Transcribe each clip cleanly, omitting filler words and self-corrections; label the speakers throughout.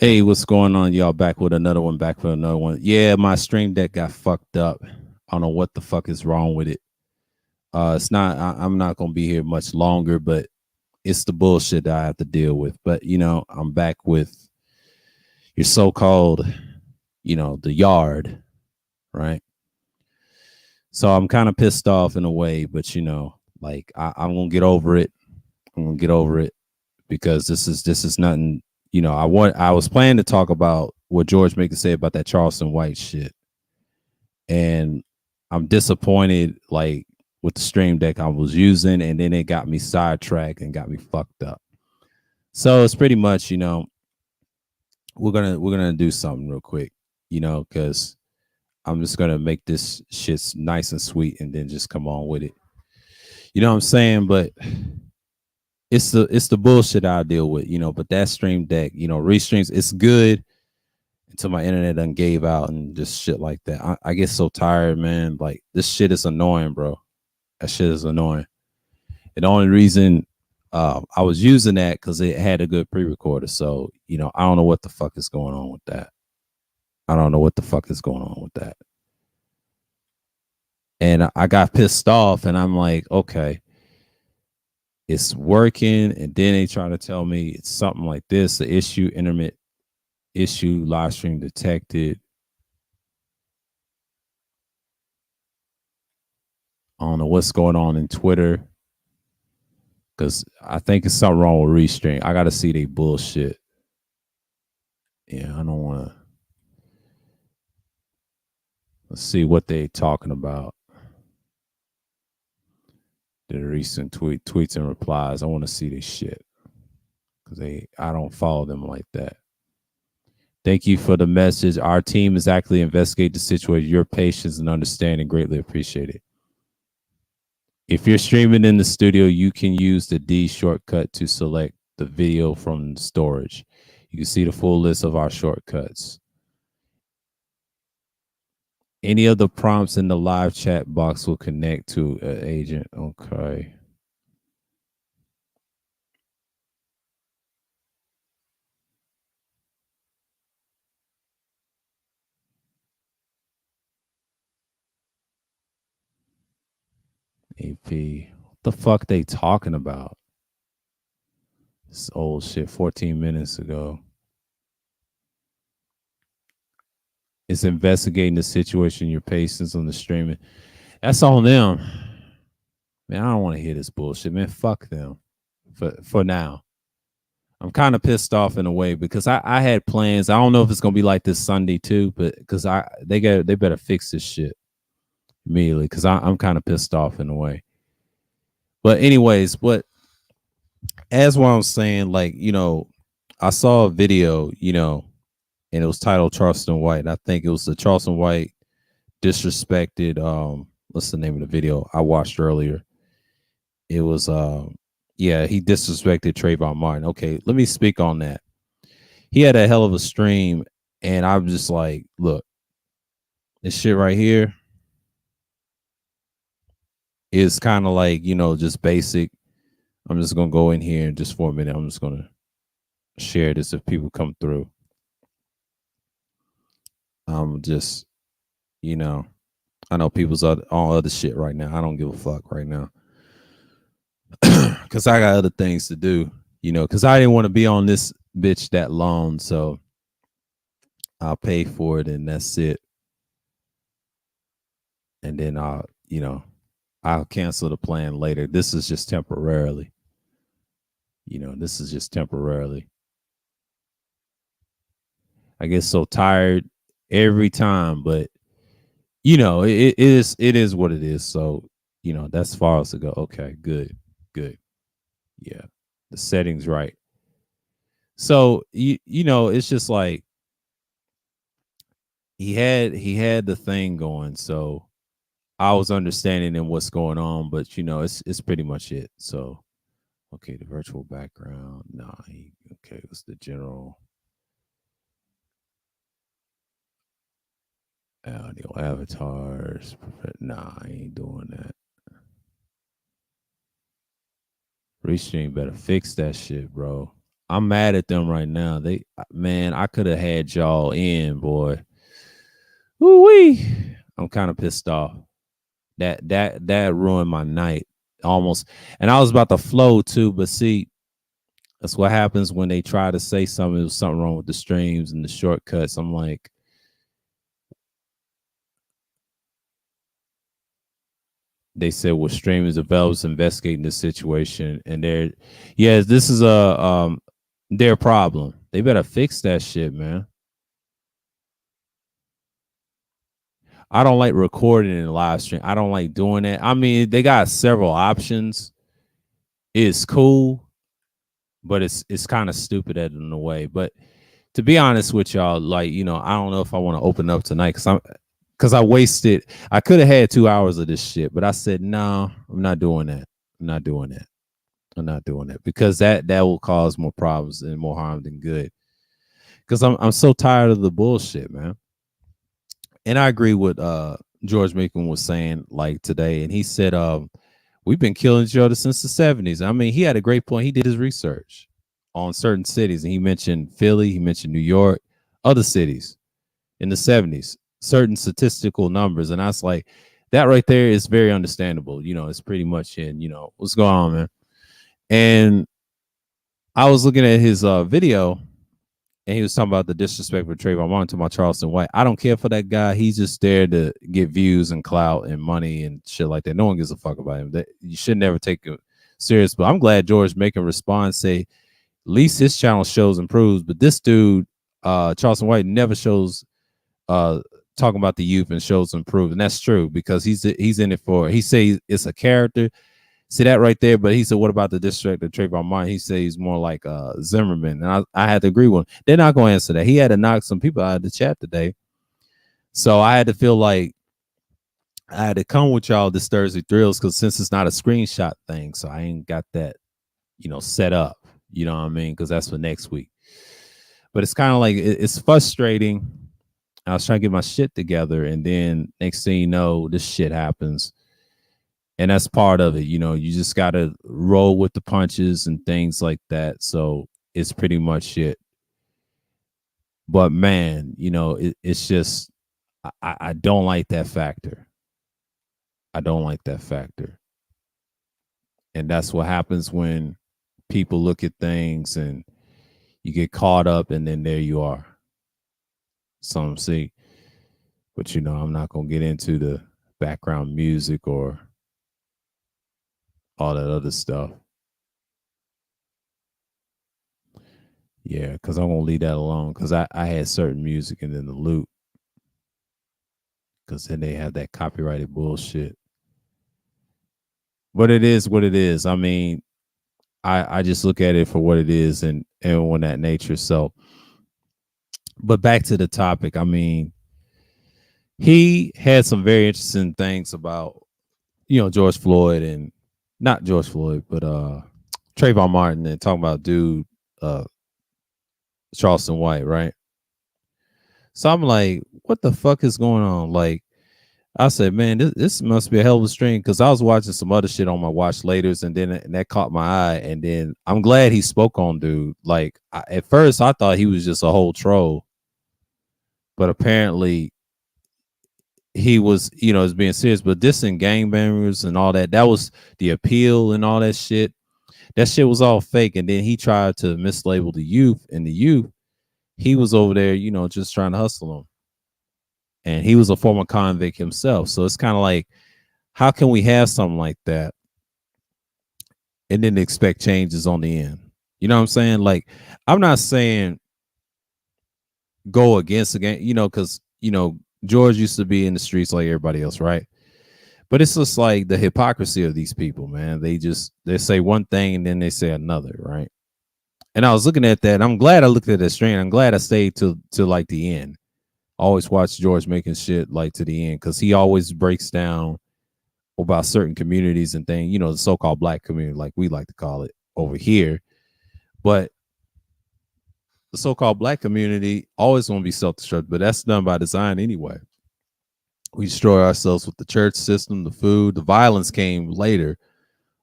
Speaker 1: Hey, what's going on, y'all? Back with another one. Back with another one. Yeah, my stream deck got fucked up. I don't know what the fuck is wrong with it. It's not. I'm not gonna be here much longer, but it's the bullshit that I have to deal with. But I'm back with your so-called, the yard, right? So I'm kind of pissed off in a way, but like I'm gonna get over it. I'm gonna get over it because this is nothing. I was planning to talk about what George Maker said about that Charleston White shit, and I'm disappointed like with the stream deck I was using, and then it got me sidetracked and got me fucked up. So it's pretty much, we're gonna do something real quick, because I'm just gonna make this shit nice and sweet and then just come on with it. You know what I'm saying? But it's the bullshit I deal with, but that stream deck, restreams, it's good until my internet done gave out and just shit like that. I get so tired, man. Like this shit is annoying, bro. That shit is annoying. And the only reason I was using that because it had a good pre-recorder. So, I don't know what the fuck is going on with that. I don't know what the fuck is going on with that. And I got pissed off and I'm like, okay, it's working. And then they try to tell me it's something like this, the issue, intermittent issue, live stream detected. I don't know what's going on in Twitter because I think it's something wrong with Restream. I got to see they bullshit. Yeah, I don't want to. Let's see what they talking about. The recent tweets and replies. I want to see this shit because I don't follow them like that. Thank you for the message. Our team is actually investigating the situation. Your patience and understanding greatly appreciated. If you're streaming in the studio, you can use the D shortcut to select the video from storage. You can see the full list of our shortcuts. Any of the prompts in the live chat box will connect to an agent. Okay. AP. What the fuck they talking about? This old shit 14 minutes ago. It's investigating the situation, your patience on the streaming. That's on them. Man, I don't want to hear this bullshit, man. Fuck them. For now. I'm kind of pissed off in a way because I had plans. I don't know if it's gonna be like this Sunday too, but because they better fix this shit immediately because I'm kind of pissed off in a way. But anyways, as what I'm saying, like, I saw a video, and it was titled Charleston White. And I think it was the Charleston White disrespected what's the name of the video I watched earlier? It was yeah, he disrespected Trayvon Martin. Okay, let me speak on that. He had a hell of a stream, and I'm just like, look, this shit right here is kind of like, just basic. I'm just gonna go in here and just for a minute, I'm just gonna share this if people come through. Just, you know, I know people's all other shit right now. I don't give a fuck right now. Cause I got other things to do, because I didn't want to be on this bitch that long. So I'll pay for it and that's it. And then I'll cancel the plan later. This is just temporarily. This is just temporarily. I get so tired every time, but it is what it is. So, that's far as to go. Okay, good, good. Yeah. The settings right. So it's just like he had the thing going. So I was understanding in what's going on, but it's pretty much it. So okay, the virtual background. Nah, okay, it's the general audio avatars. Nah, I ain't doing that. Restream better fix that shit, bro. I'm mad at them right now. Man, I could have had y'all in, boy. Ooh wee. I'm kind of pissed off. That ruined my night almost. And I was about to flow too, but see, that's what happens when they try to say something. There was something wrong with the streams and the shortcuts. I'm like, they said, well, streaming developers investigating this situation, and they're, yes, this is their problem. They better fix that shit, man. I don't like recording in live stream. I don't like doing that. I mean, they got several options. It's cool, but it's kind of stupid in a way. But to be honest with y'all, like, I don't know if I want to open up tonight because I wasted. I could have had 2 hours of this shit, but I said no, I'm not doing that. I'm not doing that. I'm not doing that because that will cause more problems and more harm than good. Because I'm so tired of the bullshit, man. And I agree with George Macon was saying like today, and he said we've been killing each other since the 70s. I mean, he had a great point. He did his research on certain cities, and he mentioned Philly, he mentioned New York, other cities in the 70s, certain statistical numbers. And I was like, that right there is very understandable. It's pretty much in, what's going on, man. And I was looking at his video, and he was talking about the disrespect for Trayvon Martin, talking about Charleston White. I don't care for that guy. He's just there to get views and clout and money and shit like that. No one gives a fuck about him. You should never take it serious. But I'm glad George Macon respond, say, at least his channel shows improves. But this dude, Charleston White, never shows talking about the youth and shows improve. And that's true because he's in it for, he says it's a character. See that right there? But he said, what about the district of Trayvon Martin? He said he's more like Zimmerman. And I had to agree with him. They're not going to answer that. He had to knock some people out of the chat today. So I had to feel like I had to come with y'all this Thursday Thrills because since it's not a screenshot thing, so I ain't got that, set up. You know what I mean? Because that's for next week. But it's kind of like, it's frustrating. I was trying to get my shit together. And then next thing you know, this shit happens. And that's part of it. You just got to roll with the punches and things like that. So it's pretty much it. But man, it's just, I don't like that factor. I don't like that factor. And that's what happens when people look at things and you get caught up and then there you are. Some see. But, I'm not going to get into the background music or all that other stuff. Yeah, because I'm going to leave that alone because I had certain music and then the loop. Because then they have that copyrighted bullshit. But it is what it is. I mean, I just look at it for what it is and on that nature. So, but back to the topic. I mean, he had some very interesting things about, George Floyd and not George Floyd, but Trayvon Martin and talking about dude, Charleston White, right? So I'm like, what the fuck is going on? Like, I said, man, this must be a hell of a stream because I was watching some other shit on my watch laters, and then that caught my eye. And then I'm glad he spoke on dude. Like, at first, I thought he was just a whole troll, but apparently he was, is being serious. But dissing gangbangers and all that, that was the appeal and all that shit. That shit was all fake. And then he tried to mislabel the youth, and the youth, he was over there, just trying to hustle them. And he was a former convict himself. So it's kind of like, how can we have something like that and then expect changes on the end? You know what I'm saying? Like, I'm not saying go against the game, because, George used to be in the streets like everybody else, right? But it's just like the hypocrisy of these people, man. They say one thing and then they say another, right? And I was looking at that. And I'm glad I looked at that stream. I'm glad I stayed to like the end. Always watch George making shit like to the end because he always breaks down about certain communities and things, the so-called black community, like we like to call it over here. But the so-called black community always want to be self-destructive, but that's done by design anyway. We destroy ourselves with the church system, the food. The violence came later.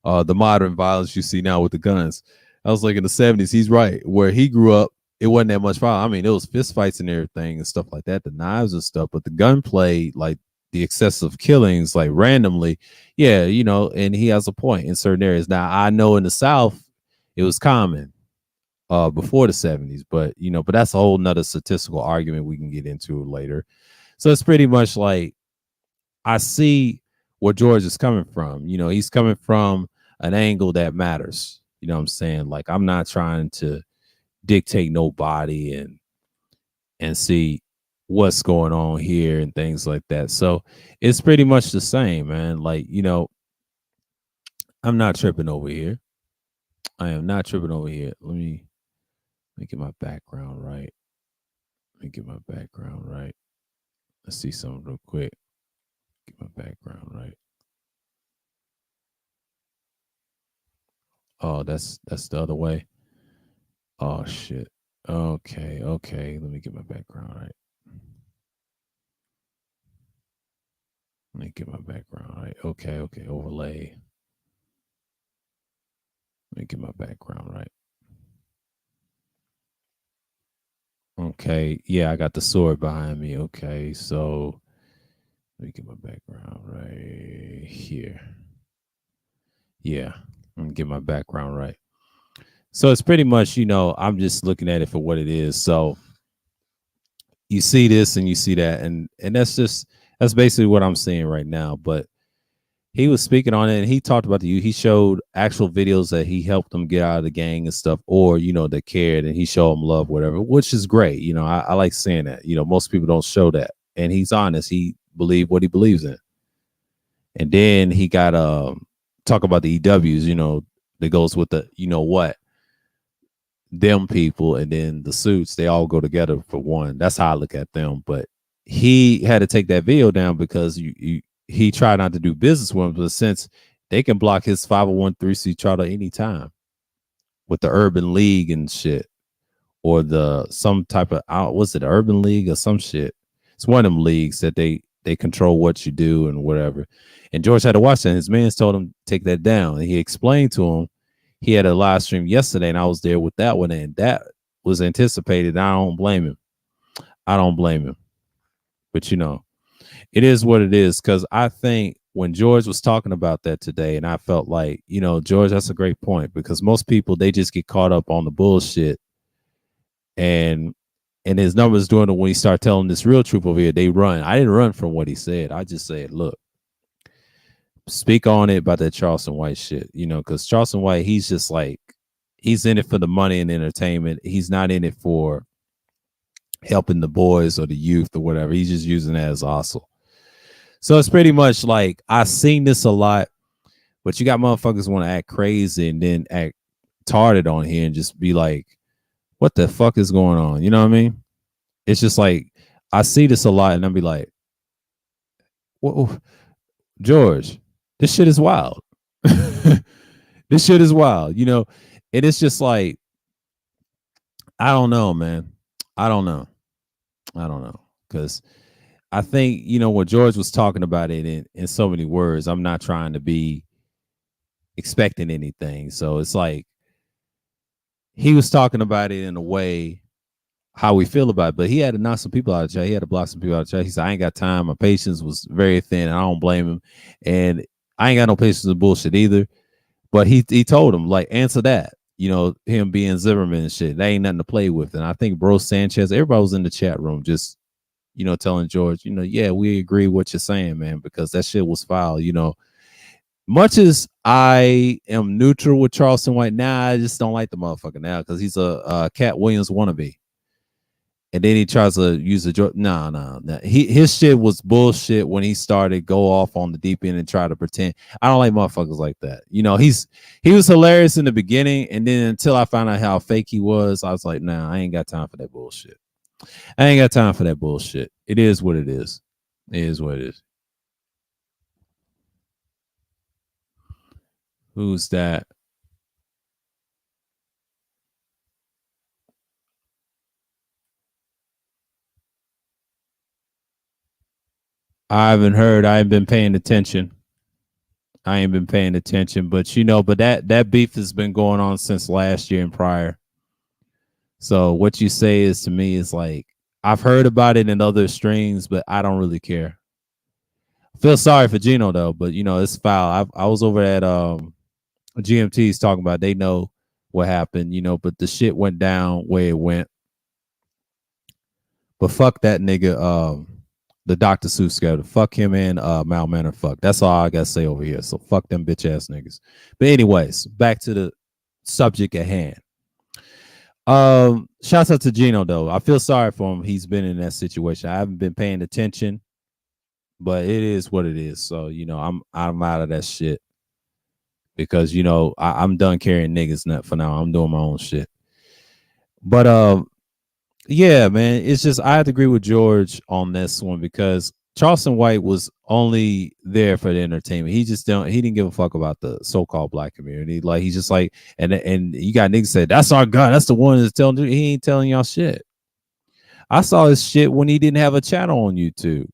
Speaker 1: The modern violence you see now with the guns. I was like in the 70s. He's right. Where he grew up, it wasn't that much violence. I mean, there was fist fights and everything and stuff like that, the knives and stuff, but the gunplay, like the excessive killings, like randomly, yeah, and he has a point in certain areas. Now, I know in the South, it was common before the 70s, but that's a whole nother statistical argument we can get into later. So it's pretty much like I see where George is coming from. He's coming from an angle that matters. You know what I'm saying? Like, I'm not trying to dictate nobody and see what's going on here and things like that. So it's pretty much the same, man. Like, I'm not tripping over here. I am not tripping over here. Let me get my background right. Let me get my background right. Let's see something real quick. Get my background right. Oh, that's the other way. Oh shit. Okay, okay. Let me get my background right. Let me get my background right. Okay, okay. Overlay. Let me get my background right. Okay. Yeah, I got the sword behind me. Okay, so let me get my background right here. Yeah. Let me get my background right. So it's pretty much, I'm just looking at it for what it is. So you see this and you see that, and that's basically what I'm seeing right now. But he was speaking on it and he talked about the youth. He showed actual videos that he helped them get out of the gang and stuff, or that cared, and he showed them love, whatever, which is great. I like seeing that. Most people don't show that. And he's honest. He believed what he believes in. And then he got talk about the EWs, that goes with the what them people, and then the suits, they all go together for one. That's how I look at them. But he had to take that video down because he tried not to do business with them, but since they can block his 501c charter anytime with the Urban League and shit, or the some type of was it Urban League or some shit. It's one of them leagues that they control what you do and whatever. And George had to watch that. His mans told him take that down, and he explained to him. He had a live stream yesterday, and I was there with that one, and that was anticipated. I don't blame him. I don't blame him. But it is what it is. Because I think when George was talking about that today, and I felt like, George, that's a great point, because most people, they just get caught up on the bullshit, and his numbers doing it when he start telling this real truth over here, they run. I didn't run from what he said. I just said, look, speak on it about that Charleston White shit, because Charleston White, he's just like, he's in it for the money and entertainment. He's not in it for helping the boys or the youth or whatever. He's just using that as hustle. So it's pretty much like, I've seen this a lot, but you got motherfuckers want to act crazy and then act tarded on here and just be like, what the fuck is going on? You know what I mean? It's just like, I see this a lot and I'll be like, whoa, George, this shit is wild. This shit is wild, and it's just like, I don't know, man. I don't know. I don't know. Because I think, what George was talking about it in so many words, I'm not trying to be expecting anything. So it's like, he was talking about it in a way how we feel about it, but he had to knock some people out of chat. He had to block some people out of chat. He said, I ain't got time. My patience was very thin, and I don't blame him. And I ain't got no patience with bullshit either. But he told him, like, answer that. Him being Zimmerman and shit. That ain't nothing to play with. And I think Bro Sanchez, everybody was in the chat room just, telling George, yeah, we agree what you're saying, man, because that shit was foul. Much as I am neutral with Charleston White now, I just don't like the motherfucker now because he's a Cat Williams wannabe. And then he tries to use the no. His shit was bullshit when he started go off on the deep end and try to pretend. I don't like motherfuckers like that. He was hilarious in the beginning, and then until I found out how fake he was, I was like, nah, I ain't got time for that bullshit. I ain't got time for that bullshit. It is what it is. It is what it is. Who's that? I haven't heard. I haven't been paying attention. I ain't been paying attention, but but that beef has been going on since last year and prior. So what you say is to me is like I've heard about it in other streams, but I don't really care. I feel sorry for Gino though, but it's foul. I was over at GMT's talking about they know what happened, but the shit went down where it went. But fuck that nigga, the Dr. Seuss character. Fuck him and Mal Manor. Fuck. That's all I gotta say over here. So fuck them bitch ass niggas. But anyways, back to the subject at hand. Shouts out to Gino though. I feel sorry for him. He's been in that situation. I haven't been paying attention, but it is what it is. So I'm out of that shit because I'm done carrying niggas nut for now. I'm doing my own shit. But yeah, man, it's just I have to agree with George on this one because Charleston White was only there for the entertainment. He didn't give a fuck about the so-called black community. Like he's just like and you got niggas say that's our guy. That's the one that's telling you. He ain't telling y'all shit. I saw his shit when he didn't have a channel on YouTube.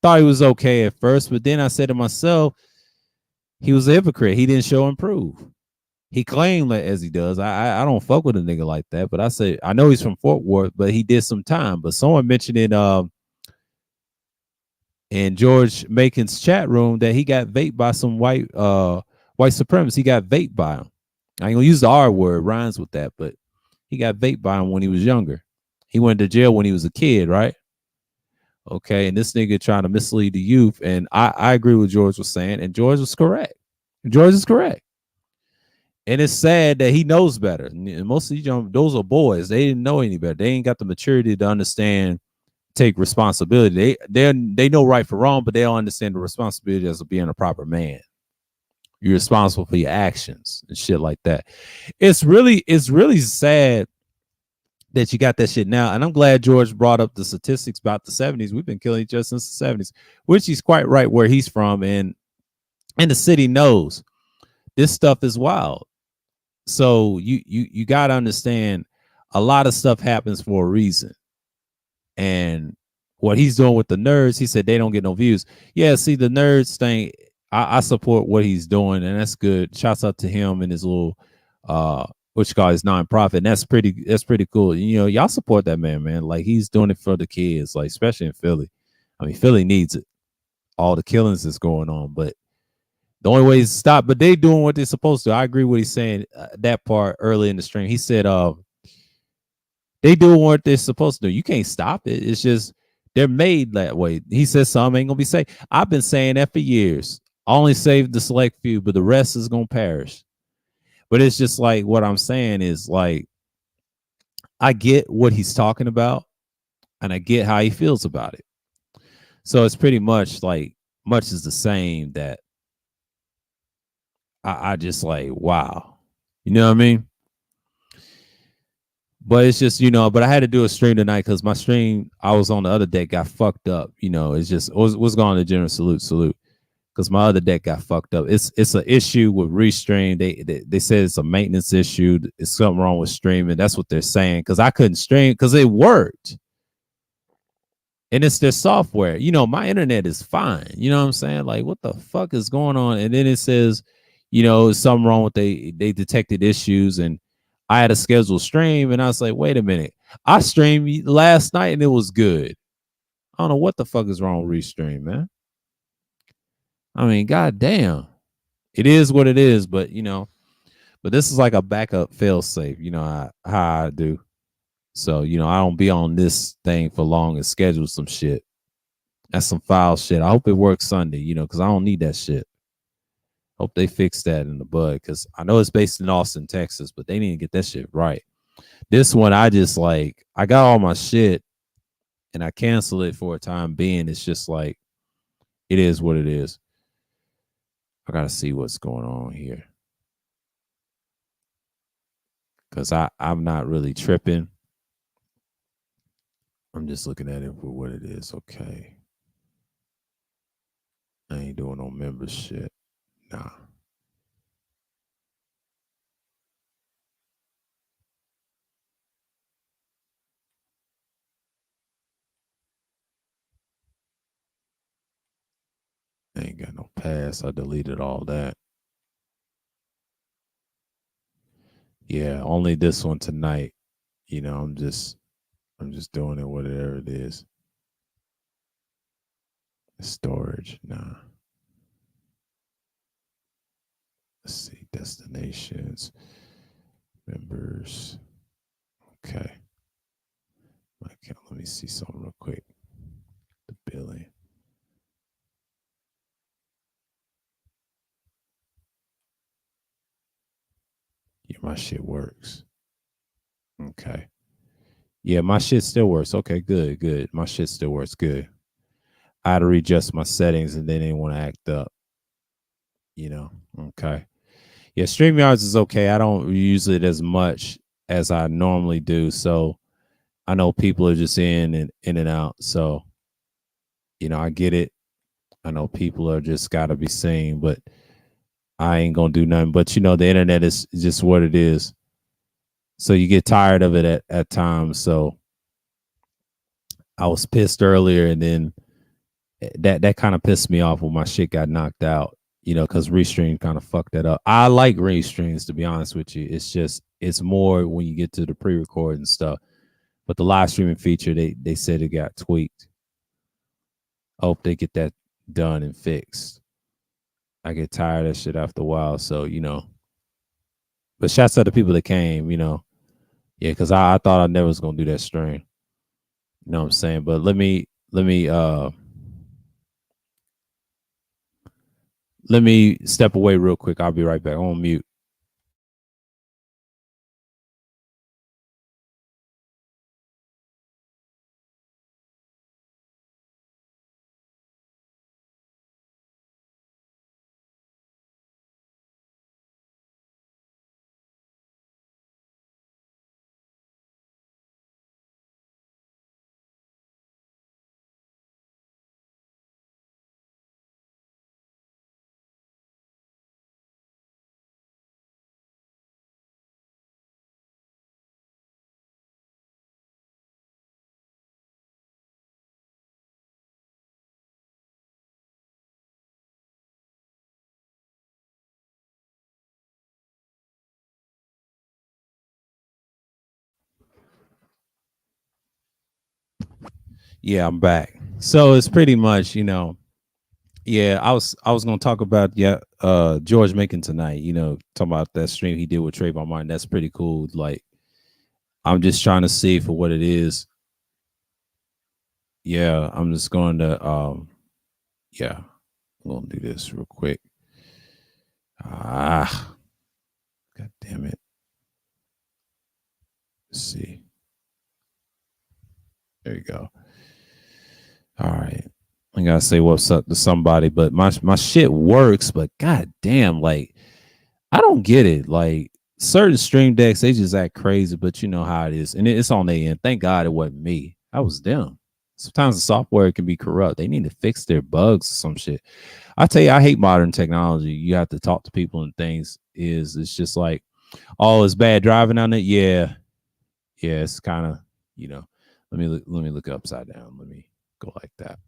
Speaker 1: Thought he was okay at first, but then I said to myself, he was a hypocrite. He didn't show and prove. He claimed that as he does. I don't fuck with a nigga like that. But I say I know he's from Fort Worth, but he did some time. But someone mentioned in George Macon's chat room that he got vaped by some white supremacists. He got vaped by him. I ain't gonna use the R word, rhymes with that, but he got vaped by him when he was younger. He went to jail when he was a kid, right? Okay, and this nigga trying to mislead the youth, and I agree with George was saying, and George was correct. George is correct. And it's sad that he knows better. And most of those are boys. They didn't know any better. They ain't got the maturity to understand, take responsibility. They know right from wrong, but they don't understand the responsibility as being a proper man. You're responsible for your actions and shit like that. It's really sad that you got that shit now. And I'm glad George brought up the statistics about the 70s. We've been killing each other since the 70s, which he's quite right where he's from. And the city knows this stuff is wild. So you got to understand a lot of stuff happens for a reason. And what he's doing with the nerds, he said they don't get no views. Yeah, see the nerds thing, I support what he's doing, and that's good. Shouts out to him and his little what you call his nonprofit. And that's pretty cool. Y'all support that man. Like he's doing it for the kids, like especially in Philly. I mean, Philly needs it. All the killings that's going on, but the only way is to stop. But they doing what they're supposed to. I agree with what he's saying. That part early in the stream, he said, they doing what they're supposed to do. You can't stop it. It's just they're made that way. He says some ain't gonna be safe. I've been saying that for years. I only saved the select few, but the rest is gonna perish. But it's just like what I'm saying is like I get what he's talking about, and I get how he feels about it. So it's pretty much like much is the same that I just like wow. You know what I mean? But it's just, but I had to do a stream tonight because my stream, I was on the other deck, got fucked up. It's just, what's going on to general salute. Because my other deck got fucked up. It's an issue with restream. They said it's a maintenance issue. It's something wrong with streaming. That's what they're saying. Because I couldn't stream because it worked. And it's their software. My internet is fine. You know what I'm saying? Like, what the fuck is going on? And then it says, something wrong with they detected issues. And I had a scheduled stream. And I was like, wait a minute. I streamed last night and it was good. I don't know what the fuck is wrong with Restream, man. I mean, goddamn. It is what it is, but but this is like a backup fail safe, how I do. So, I don't be on this thing for long and schedule some shit. That's some foul shit. I hope it works Sunday, because I don't need that shit. Hope they fix that in the bud, because I know it's based in Austin, Texas, but they need to get that shit right. This one, I just like, I got all my shit and I canceled it for a time being. It's just like, it is what it is. I got to see what's going on here. Because I'm not really tripping. I'm just looking at it for what it is. Okay. I ain't doing no membership. Nah. I ain't ain't got no pass. I deleted all that. Yeah, only this one tonight. I'm just doing it whatever it is. Storage. Nah. Let's see. Destinations. Members. Okay. My account. Let me see something real quick. The billing. Yeah, my shit works. Okay. Yeah, my shit still works. Okay, good, good. My shit still works. Good. I had to readjust my settings and then they want to act up. Okay. Yeah, StreamYards is okay. I don't use it as much as I normally do. So I know people are just in and out. So, I get it. I know people are just gotta be seen, but I ain't gonna do nothing. But the internet is just what it is. So you get tired of it at times. So I was pissed earlier and then that kind of pissed me off when my shit got knocked out, because Restream kind of fucked that up. I like Restreams, to be honest with you. It's more when you get to the pre-record and stuff. But the live streaming feature, they said it got tweaked. I hope they get that done and fixed. I get tired of that shit after a while. So, but shouts out to people that came, Yeah, because I thought I never was gonna do that stream. You know what I'm saying? But let me step away real quick. I'll be right back. I'm on mute. Yeah, I'm back. So it's pretty much, yeah, I was gonna talk about George Macon tonight, talking about that stream he did with Trayvon Martin. That's pretty cool. Like, I'm just trying to see for what it is. Yeah, I'm just going to yeah, I'm gonna do this real quick. Ah, god damn it. Let's see. There you go. All right. I gotta say what's up to somebody, but my shit works, but god damn, like I don't get it. Like certain stream decks, they just act crazy, but you know how it is. And it's on their end. Thank God it wasn't me. I was them. Sometimes the software can be corrupt. They need to fix their bugs or some shit. I tell you, I hate modern technology. You have to talk to people and things. It's just like, oh, it's bad driving on it. Yeah. Yeah, it's kind of, let me look upside down. Let me go like that.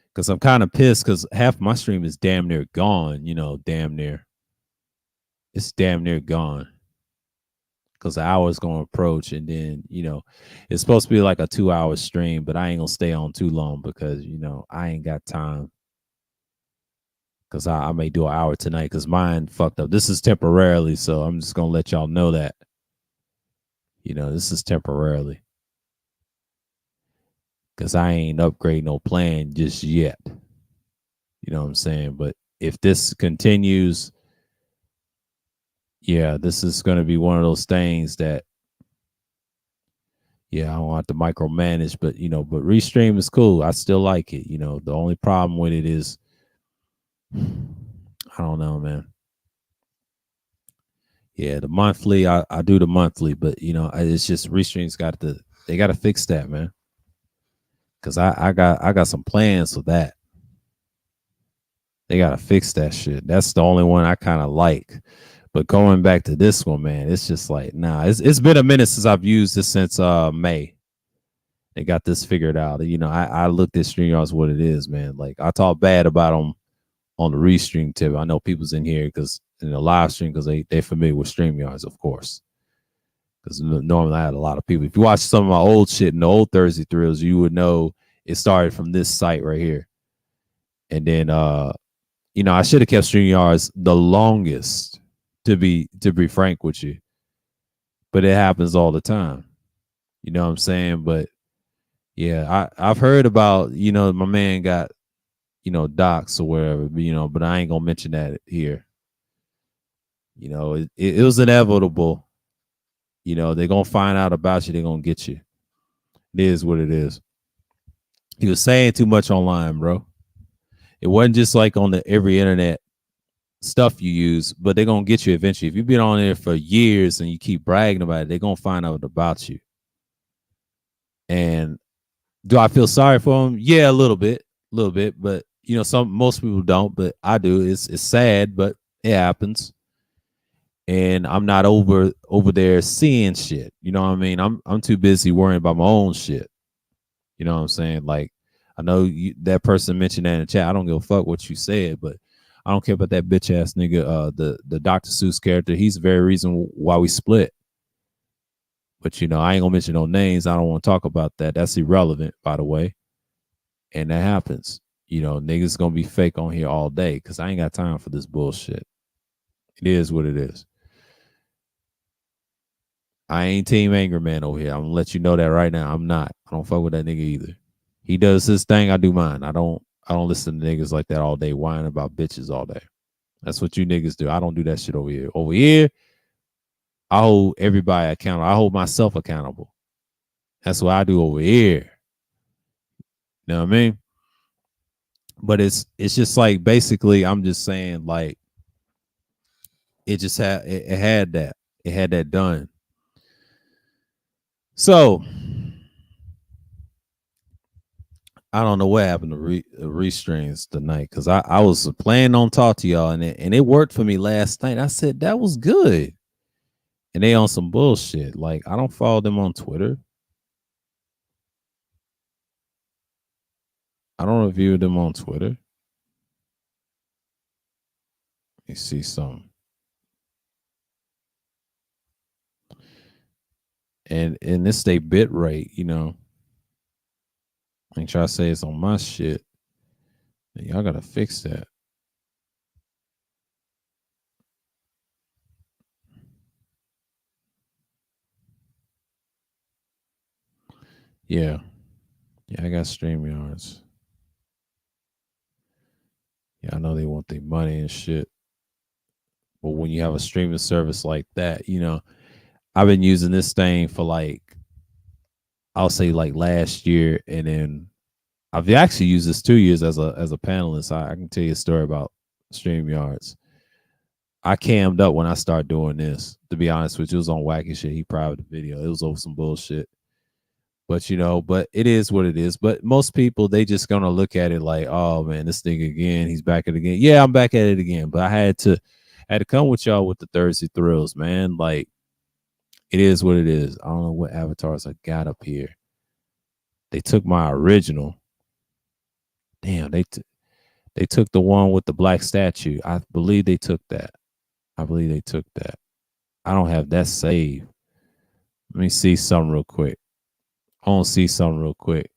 Speaker 1: Because I'm kind of pissed because half my stream is damn near gone, damn near. It's damn near gone. Because the hour's going to approach, and then, it's supposed to be like a 2-hour stream, but I ain't going to stay on too long because, I ain't got time. Because I may do an hour tonight because mine fucked up. This is temporarily, so I'm just going to let y'all know that. This is temporarily. Because I ain't upgrade no plan just yet. You know what I'm saying? But if this continues, yeah, this is going to be one of those things that, yeah, I don't have to micromanage, but but Restream is cool. I still like it. The only problem with it is, I don't know, man. Yeah, the monthly, I do the monthly, but it's just Restream's they got to fix that, man. Because I got some plans for that. They got to fix that shit. That's the only one I kind of like. But going back to this one, man, it's just like, nah, it's been a minute since I've used this since May. They got this figured out. You know, I looked at StreamYard as what it is, man. Like I talk bad about them on the restream tip. I know people's in here because in the live stream because they're familiar with StreamYards, of course. Because normally I had a lot of people. If you watch some of my old shit in the old Thursday Thrills, you would know it started from this site right here. And then you know, I should have kept StreamYards the longest, to be frank with you. But it happens all the time. You know what I'm saying? But yeah, I've heard about, you know, my man got, you know, docs or whatever, you know, but I ain't gonna mention that here. You know, it was inevitable. You know, they're gonna find out about you, they're gonna get you. It is what it is. He was saying too much online, bro. It wasn't just like on the every internet stuff you use, but they're gonna get you eventually. If you've been on there for years and you keep bragging about it, they're gonna find out about you. And do I feel sorry for them? Yeah, a little bit. But you know, most people don't, but I do. It's sad, but it happens. And I'm not over there seeing shit. You know what I mean? I'm too busy worrying about my own shit. You know what I'm saying? Like, I know that person mentioned that in the chat. I don't give a fuck what you said, but I don't care about that bitch ass nigga. The Dr. Seuss character. He's the very reason why we split. But you know, I ain't gonna mention no names. I don't want to talk about that. That's irrelevant, by the way. And that happens. You know, niggas gonna be fake on here all day because I ain't got time for this bullshit. It is what it is. I ain't Team Anger Man over here. I'm gonna let you know that right now. I'm not. I don't fuck with that nigga either. He does his thing. I do mine. I don't listen to niggas like that all day whining about bitches all day. That's what you niggas do. I don't do that shit over here. Over here, I hold everybody accountable. I hold myself accountable. That's what I do over here. You know what I mean? But it's just like basically I'm just saying like it just had it had that done. So I don't know what happened to restreams tonight because I was planning on talk to y'all and it worked for me last night. I said that was good, and they on some bullshit. Like I don't follow them on Twitter. I don't review them on Twitter. Let me see something. And this they bit rate, you know. I ain't try to say it's on my shit. Y'all gotta fix that. Yeah. Yeah, I got StreamYards. Yeah, I know they want their money and shit. But when you have a streaming service like that, you know, I've been using this thing for like, I'll say like last year, and then I've actually used this 2 years as a panelist. I can tell you a story about StreamYards. I cammed up when I started doing this. To be honest with you, it was on wacky shit. He private the video. It was over some bullshit. But you know, but it is what it is. But most people they just gonna look at it like, oh man, this thing again. He's back at it again. Yeah, I'm back at it again. But I had to come with y'all with the Thursday Thrills, man. Like it is what it is. I don't know what avatars I got up here. They took my original. Damn, they took the one with the black statue. I believe they took that. I believe they took that. I don't have that saved. Let me see something real quick. I want to see something real quick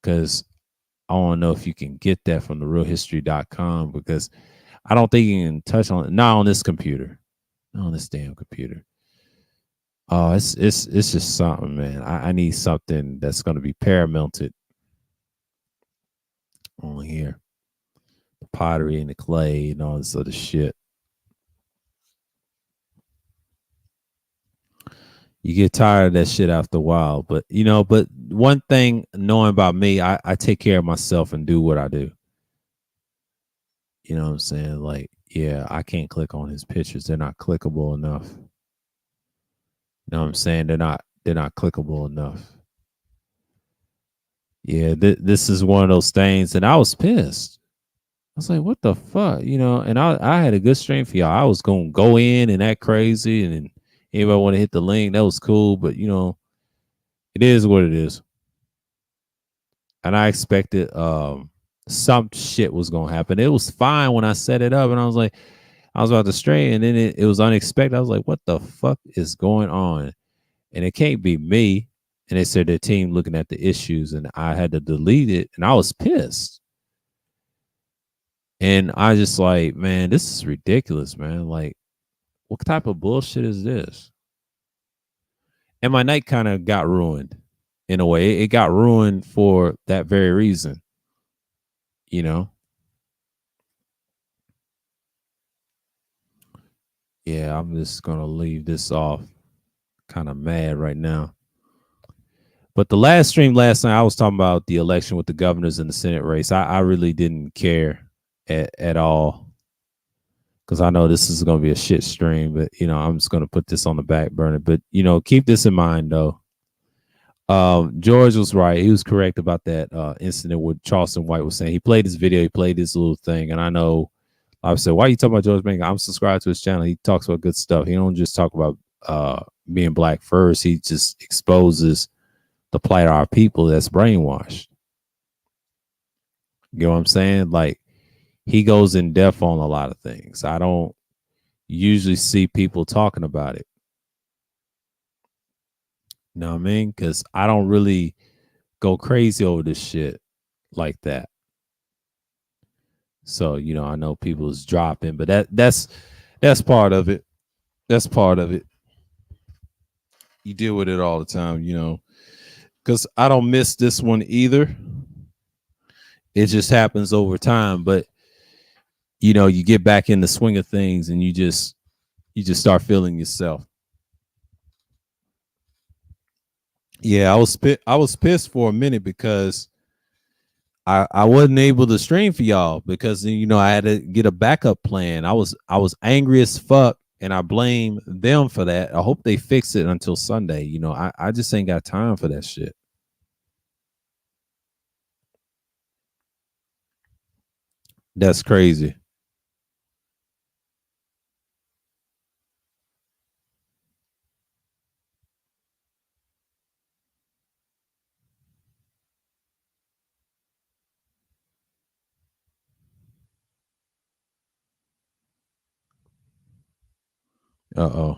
Speaker 1: because I want to know if you can get that from the realhistory.com because I don't think you can touch on it. Not on this computer. Not on this damn computer. Oh, it's just something, man. I need something that's going to be paramounted on here. The pottery and the clay and all this other shit. You get tired of that shit after a while. But you know, but one thing knowing about me, I take care of myself and do what I do. You know what I'm saying? Like, yeah, I can't click on his pictures. They're not clickable enough. You know what I'm saying? They're not clickable enough. Yeah, this is one of those things, and I was pissed. I was like, what the fuck? You know, and I had a good stream for y'all. I was gonna go in and act crazy, and anybody want to hit the link, that was cool, but you know, it is what it is. and I expected some shit was gonna happen. It was fine when I set it up, and I was like, I was about to stream, and then it was unexpected. I was like, what the fuck is going on? And it can't be me. And they said their team looking at the issues, and I had to delete it, and I was pissed. And I just like, man, this is ridiculous, man. Like, what type of bullshit is this? And my night kind of got ruined in a way. It got ruined for that very reason, you know? Yeah, I'm just going to leave this off. Kind of mad right now. But the last stream last night, I was talking about the election with the governors and the Senate race. I really didn't care at all because I know this is going to be a shit stream. But, you know, I'm just going to put this on the back burner. But, you know, keep this in mind, though. George was right. He was correct about that incident with Charleston White was saying. He played this video. He played this little thing. And I know I said, why are you talking about George Banks? I'm subscribed to his channel. He talks about good stuff. He don't just talk about being black first. He just exposes the plight of our people that's brainwashed. You know what I'm saying? Like, he goes in depth on a lot of things. I don't usually see people talking about it. You know what I mean? Because I don't really go crazy over this shit like that. So, you know, I know people's dropping, but that's part of it. That's part of it. You deal with it all the time, you know. Because I don't miss this one either. It just happens over time, but you know, you get back in the swing of things, and you just start feeling yourself. Yeah, I was pissed for a minute because I wasn't able to stream for y'all because, you know, I had to get a backup plan. I was angry as fuck, and I blame them for that. I hope they fix it until Sunday. You know, I just ain't got time for that shit. That's crazy. Uh-oh.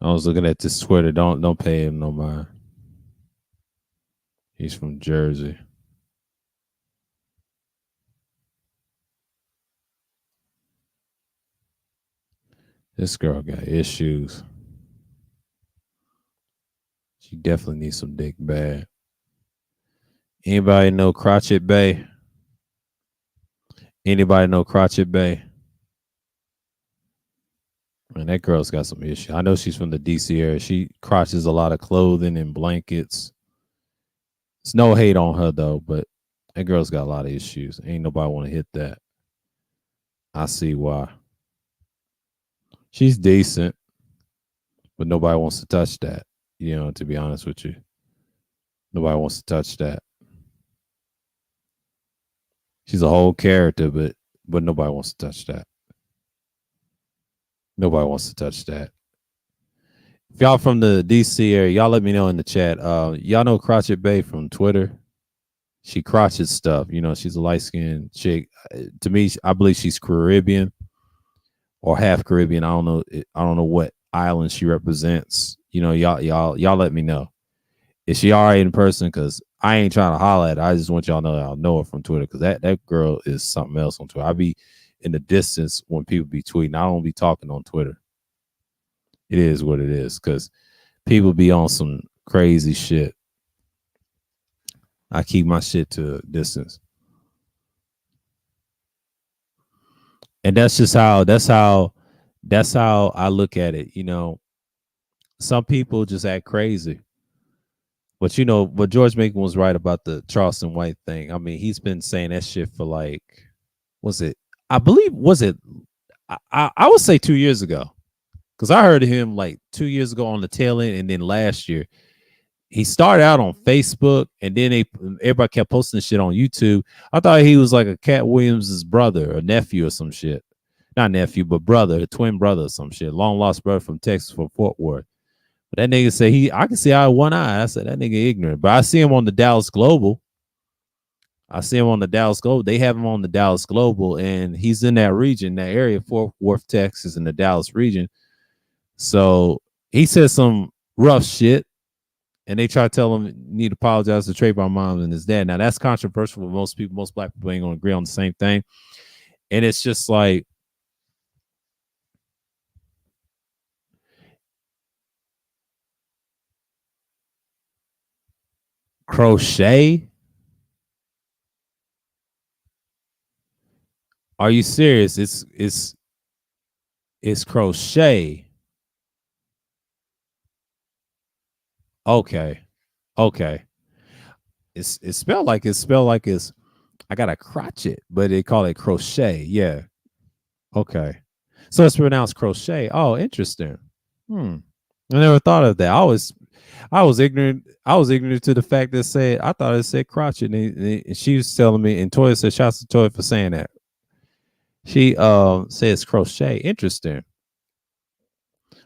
Speaker 1: I was looking at this Twitter. Don't pay him no mind. He's from Jersey. This girl got issues. She definitely needs some dick bad. Anybody know Crotchet Bay? Anybody know Crotchet Bay? Man, that girl's got some issues. I know she's from the DC area. She crotches a lot of clothing and blankets. It's no hate on her though, but that girl's got a lot of issues. Ain't nobody want to hit that. I see why. She's decent, but nobody wants to touch that. You know, to be honest with you, nobody wants to touch that. She's a whole character, but nobody wants to touch that. Nobody wants to touch that. If y'all from the DC area, y'all let me know in the chat. Y'all know Crotchet Bay from Twitter. She crotches stuff. You know, she's a light skinned chick. To me, I believe she's Caribbean or half Caribbean. I don't know. I don't know what island she represents. You know, y'all let me know. Is she all right in person? Because I ain't trying to holler at her. I just want y'all to know that I'll know her from Twitter, because that girl is something else on Twitter. I be in the distance when people be tweeting. I don't be talking on Twitter. It is what it is, because people be on some crazy shit. I keep my shit to a distance. And that's how I look at it. You know, some people just act crazy. But you know, but George Macon was right about the Charleston White thing. I mean, he's been saying that shit for like, was it? I believe was it? I would say 2 years ago, because I heard him like 2 years ago on the tail end, and then last year he started out on Facebook, and then everybody kept posting shit on YouTube. I thought he was like a Cat Williams's brother or nephew or some shit. Not nephew, but brother, a twin brother or some shit. Long lost brother from Texas, from Fort Worth. That nigga said I can see out of one eye. I said that nigga ignorant. But I see him on the Dallas Global. I see him on the Dallas Global. They have him on the Dallas Global, and he's in that region, that area, Fort Worth, Texas, in the Dallas region. So he said some rough shit, and they try to tell him need to apologize to Trayvon mom and his dad. Now that's controversial with most people. Most black people ain't gonna agree on the same thing, and it's just like crochet. Are you serious? It's crochet. Okay, okay. It's spelled like it's. I got a crotchet, but they call it crochet. Yeah. Okay. So it's pronounced crochet. Oh, interesting. Hmm. I never thought of that. I was ignorant. I was ignorant to the fact that said I thought it said crotchet, and she was telling me. And Toya said, "Shouts to Toya for saying that." She says crochet. Interesting.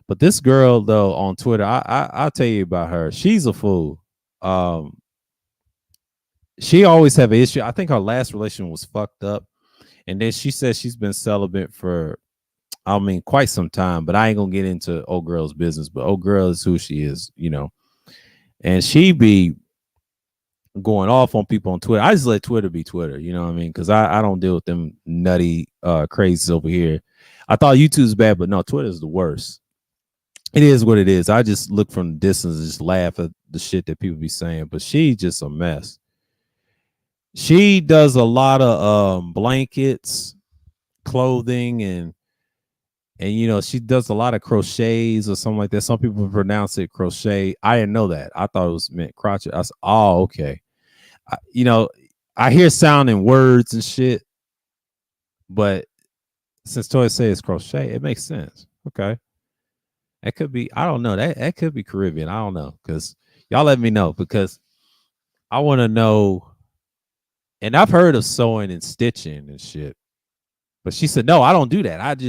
Speaker 1: But this girl though on Twitter, I'll tell you about her. She's a fool. Um, she always have an issue. I think her last relation was fucked up, and then she says she's been celibate for, I mean, quite some time. But I ain't gonna get into old girl's business. But old girl is who she is, you know. And she be going off on people on Twitter. I just let Twitter be Twitter, you know what I mean? Because I don't deal with them nutty crazies over here. I thought YouTube's bad, but no, Twitter's the worst. It is what it is. I just look from the distance and just laugh at the shit that people be saying. But she's just a mess. She does a lot of blankets, clothing, and you know, she does a lot of crochets or something like that. Some people pronounce it crochet. I didn't know that. I thought it was meant crotchet. I said, oh, okay. You know, I hear sound in words and shit, but since Toy says crochet, it makes sense. Okay. That could be, I don't know. That could be Caribbean. I don't know. Because y'all let me know because I want to know. And I've heard of sewing and stitching and shit. But she said, no, I don't do that.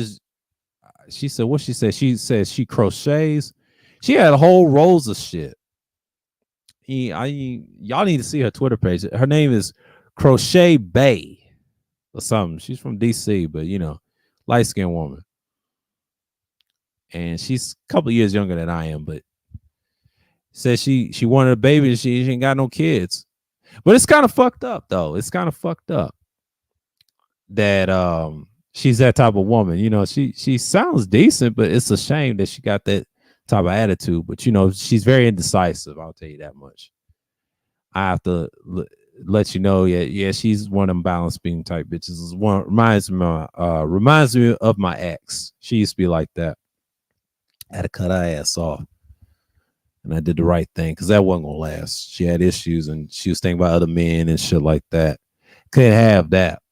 Speaker 1: She said, what she said? She says she crochets. She had whole rolls of shit. Y'all need to see her Twitter page. Her name is Crochet Bay or something. She's from DC, but you know, light skinned woman. And she's a couple of years younger than I am, but says she wanted a baby and she ain't got no kids. But it's kind of fucked up though. It's kind of fucked up that she's that type of woman. You know, she sounds decent, but it's a shame that she got that type of attitude. But you know, she's very indecisive. I'll tell you that much. I have to let you know. Yeah, she's one of them balance beam type bitches. One reminds me of my ex. She used to be like that. I had to cut her ass off, and I did the right thing because that wasn't gonna last. She had issues, and she was thinking about other men and shit like that. Couldn't have that.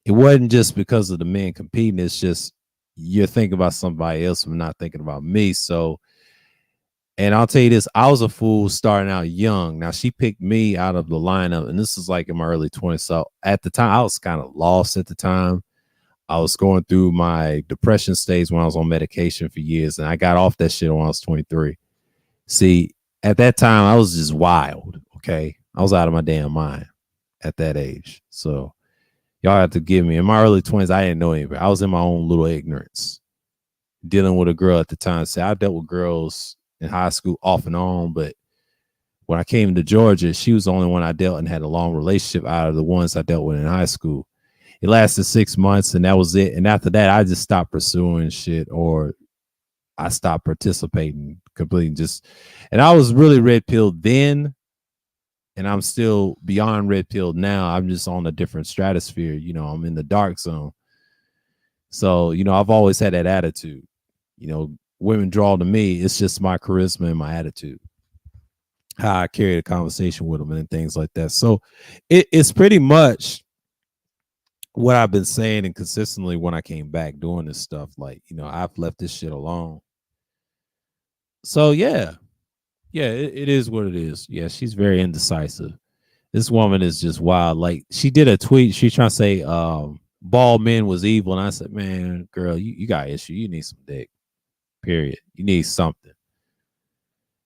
Speaker 1: It wasn't just because of the men competing. It's just you're thinking about somebody else and not thinking about me. So, and I'll tell you this, I was a fool starting out young. Now she picked me out of the lineup, and this is like in my early 20s. So at the time, I was kind of lost at the time. I was going through my depression stage when I was on medication for years, and I got off that shit when I was 23. See, at that time, I was just wild. Okay. I was out of my damn mind at that age. So y'all have to give me in my early 20s. I didn't know anybody. I was in my own little ignorance dealing with a girl at the time. See, I dealt with girls in high school off and on, but when I came to Georgia, she was the only one I dealt and had a long relationship out of the ones I dealt with in high school. It lasted 6 months and that was it. And after that, I just stopped pursuing shit or I stopped participating completely. And I was really red pilled then, and I'm still beyond red pilled now. I'm just on a different stratosphere. You know, I'm in the dark zone. So, you know, I've always had that attitude. You know, women draw to me. It's just my charisma and my attitude, how I carry the conversation with them and things like that. So it's pretty much what I've been saying and consistently when I came back doing this stuff. Like, you know, I've left this shit alone. So yeah, it is what it is. Yeah, she's very indecisive. This woman is just wild. Like she did a tweet. She's trying to say bald men was evil. And I said, man, girl, you got issue. You need some dick. Period. You need something.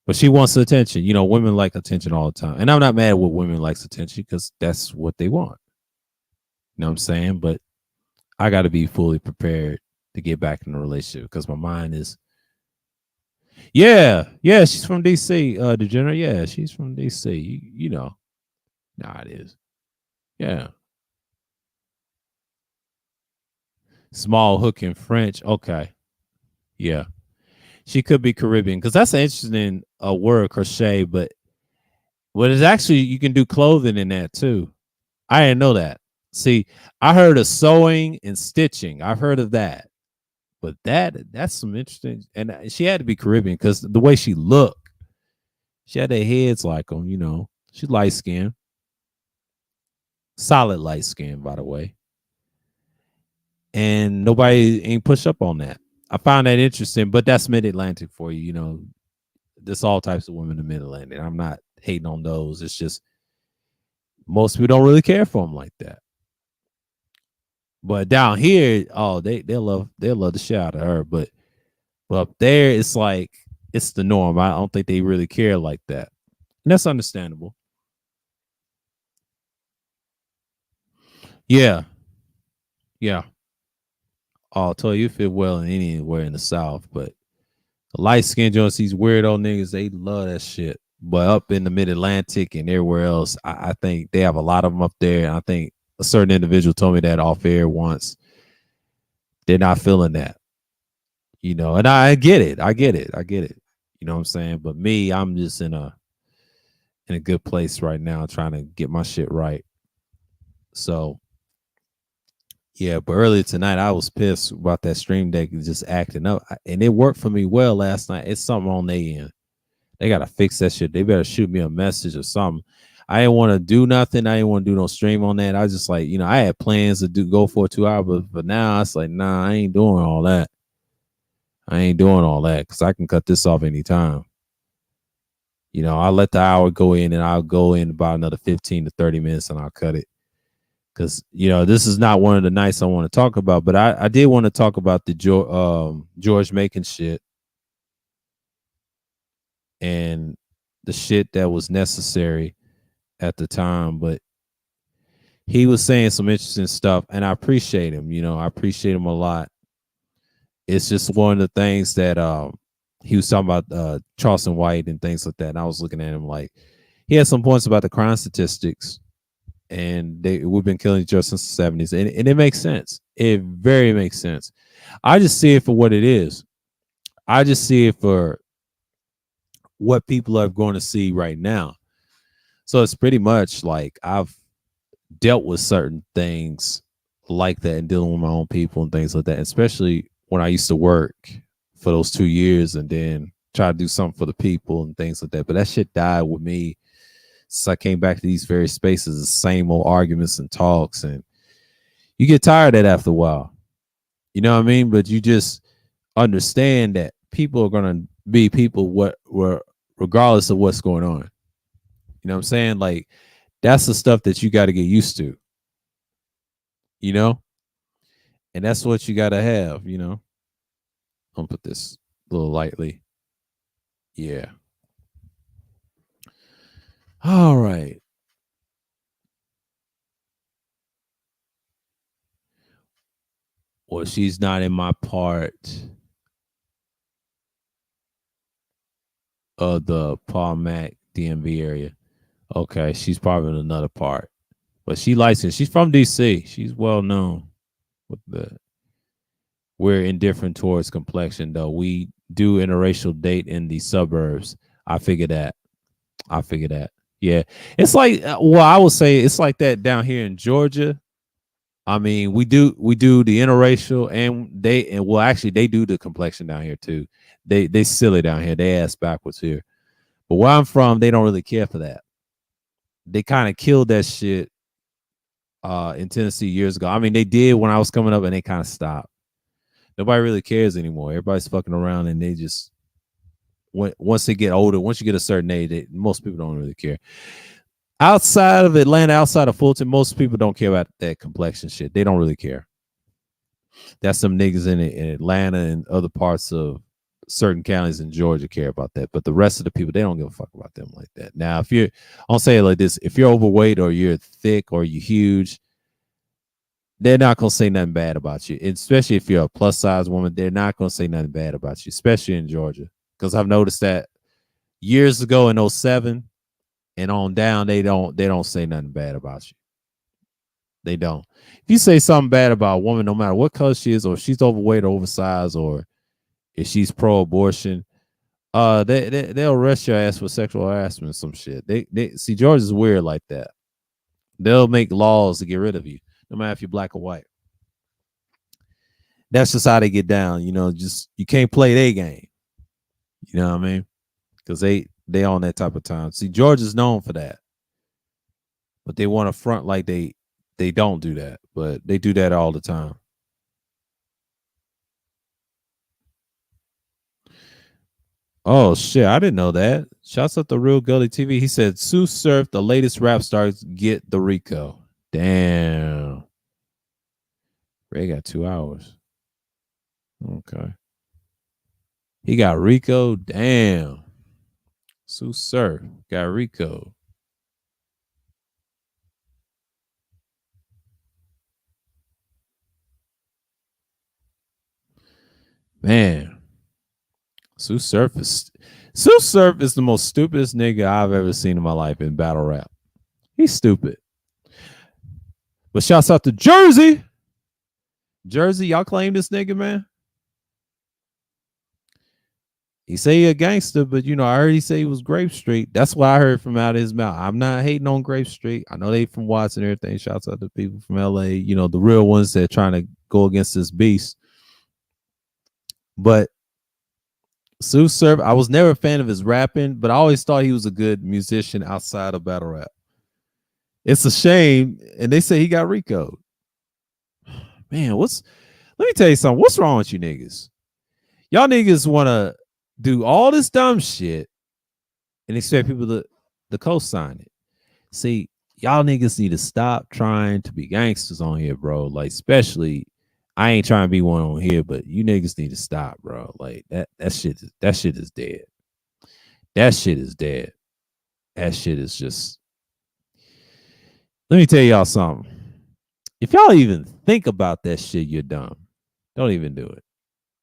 Speaker 1: But she wants attention. You know, women like attention all the time. And I'm not mad with women likes attention because that's what they want. You know what I'm saying? But I got to be fully prepared to get back in a relationship because my mind is, yeah, she's from DC, Degenerate. Yeah, she's from DC. You know, nah, it is. Yeah. Small hook in French. Okay. Yeah. She could be Caribbean because that's an interesting word, crochet, but it's actually, you can do clothing in that too. I didn't know that. See, I heard of sewing and stitching. I've heard of that. But that's some interesting, and she had to be Caribbean because the way she looked, she had their heads like them, you know. She light skinned, solid light skin, by the way. And nobody ain't push up on that. I found that interesting, but that's mid Atlantic for you, you know. There's all types of women in mid Atlantic. I'm not hating on those. It's just most people don't really care for them like that. But down here, oh, they'll love the shit out of her. But up there, it's like it's the norm. I don't think they really care like that. And that's understandable. Yeah. Yeah. I'll tell you fit well in anywhere in the South, but the light skinned joints, these weirdo niggas, they love that shit. But up in the mid Atlantic and everywhere else, I think they have a lot of them up there. And I think a certain individual told me that off air once. They're not feeling that, you know, and I get it. I get it. I get it. You know what I'm saying? But me, I'm just in a good place right now, trying to get my shit right. So yeah, but earlier tonight I was pissed about that stream deck just acting up, and it worked for me well last night. It's something on their end. They gotta fix that shit. They better shoot me a message or something. I didn't want to do nothing. I didn't want to do no stream on that. I was just like, you know, I had plans to go for 2 hours, but now it's like, nah, I ain't doing all that. I ain't doing all that because I can cut this off anytime. You know, I'll let the hour go in and I'll go in about another 15 to 30 minutes and I'll cut it. Because, you know, this is not one of the nights I want to talk about, but I did want to talk about the George Macon shit and the shit that was necessary at the time. But he was saying some interesting stuff and I appreciate him. You know, I appreciate him a lot. It's just one of the things that he was talking about Charleston White and things like that. And I was looking at him like he had some points about the crime statistics, and we've been killing each other since the 70s, and it makes sense. It very makes sense. I just see it for what it is. I just see it for what people are going to see right now. So it's pretty much like I've dealt with certain things like that and dealing with my own people and things like that, especially when I used to work for those 2 years and then try to do something for the people and things like that. But that shit died with me since I came back to these various spaces, the same old arguments and talks. And you get tired of that after a while. You know what I mean? But you just understand that people are going to be people regardless of what's going on. You know what I'm saying? Like, that's the stuff that you got to get used to. You know? And that's what you got to have, you know? I'm going to put this a little lightly. Yeah. All right. Well, she's not in my part of the Paul Mac DMV area. Okay, she's probably in another part. But she licensed. She's from DC. She's well known with we're indifferent towards complexion, though. We do interracial date in the suburbs. I figure that. Yeah. It's like, well, I would say it's like that down here in Georgia. I mean, we do the interracial, and well, actually they do the complexion down here too. They silly down here. They ass backwards here. But where I'm from, they don't really care for that. They kind of killed that shit in Tennessee years ago. I mean, they did when I was coming up, and they kind of stopped. Nobody really cares anymore. Everybody's fucking around, and they just once they get older, once you get a certain age, most people don't really care. Outside of Atlanta, outside of Fulton, most people don't care about that complexion shit. They don't really care. That's some niggas in Atlanta and other parts of certain counties in Georgia care about that, but the rest of the people, they don't give a fuck about them like that. Now, if you're, I'll say it like this: if you're overweight or you're thick or you're huge, they're not gonna say nothing bad about you. Especially if you're a plus size woman, they're not gonna say nothing bad about you, especially in Georgia, because I've noticed that years ago in '07 and on down, they don't say nothing bad about you. They don't. If you say something bad about a woman, no matter what color she is, or if she's overweight or oversized, or if she's pro-abortion, they'll arrest your ass for sexual harassment or some shit. They see Georgia's weird like that. They'll make laws to get rid of you, no matter if you're black or white. That's just how they get down. Just you can't play their game. You know what I mean? Because they on that type of time. See, Georgia's known for that, but they want to front like they don't do that, but they do that all the time. Oh shit, I didn't know that. Shouts out to Real Gully TV. He said Sue Surf, the latest rap stars, get the Rico. Damn. Ray got 2 hours. Okay. He got Rico. Damn. Sue Surf got Rico. Man. Sue Surf is the most stupidest nigga I've ever seen in my life in battle rap. He's stupid. But shouts out to Jersey. Jersey, y'all claim this nigga, man. He say he a gangster, but I heard he say he was Grape Street. That's what I heard from out of his mouth. I'm not hating on Grape Street. I know they from Watson and everything. Shouts out to people from LA, the real ones that are trying to go against this beast. But Sue Surf, I was never a fan of his rapping, but I always thought he was a good musician outside of battle rap. It's a shame, and they say he got Rico. Man, let me tell you something. What's wrong with you niggas? Y'all niggas want to do all this dumb shit and expect people to co-sign it. See, y'all niggas need to stop trying to be gangsters on here, bro. Like, especially, I ain't trying to be one on here, but you niggas need to stop, bro. Like that shit is dead. That shit is dead. That shit is just. Let me tell y'all something. If y'all even think about that shit, you're dumb. Don't even do it.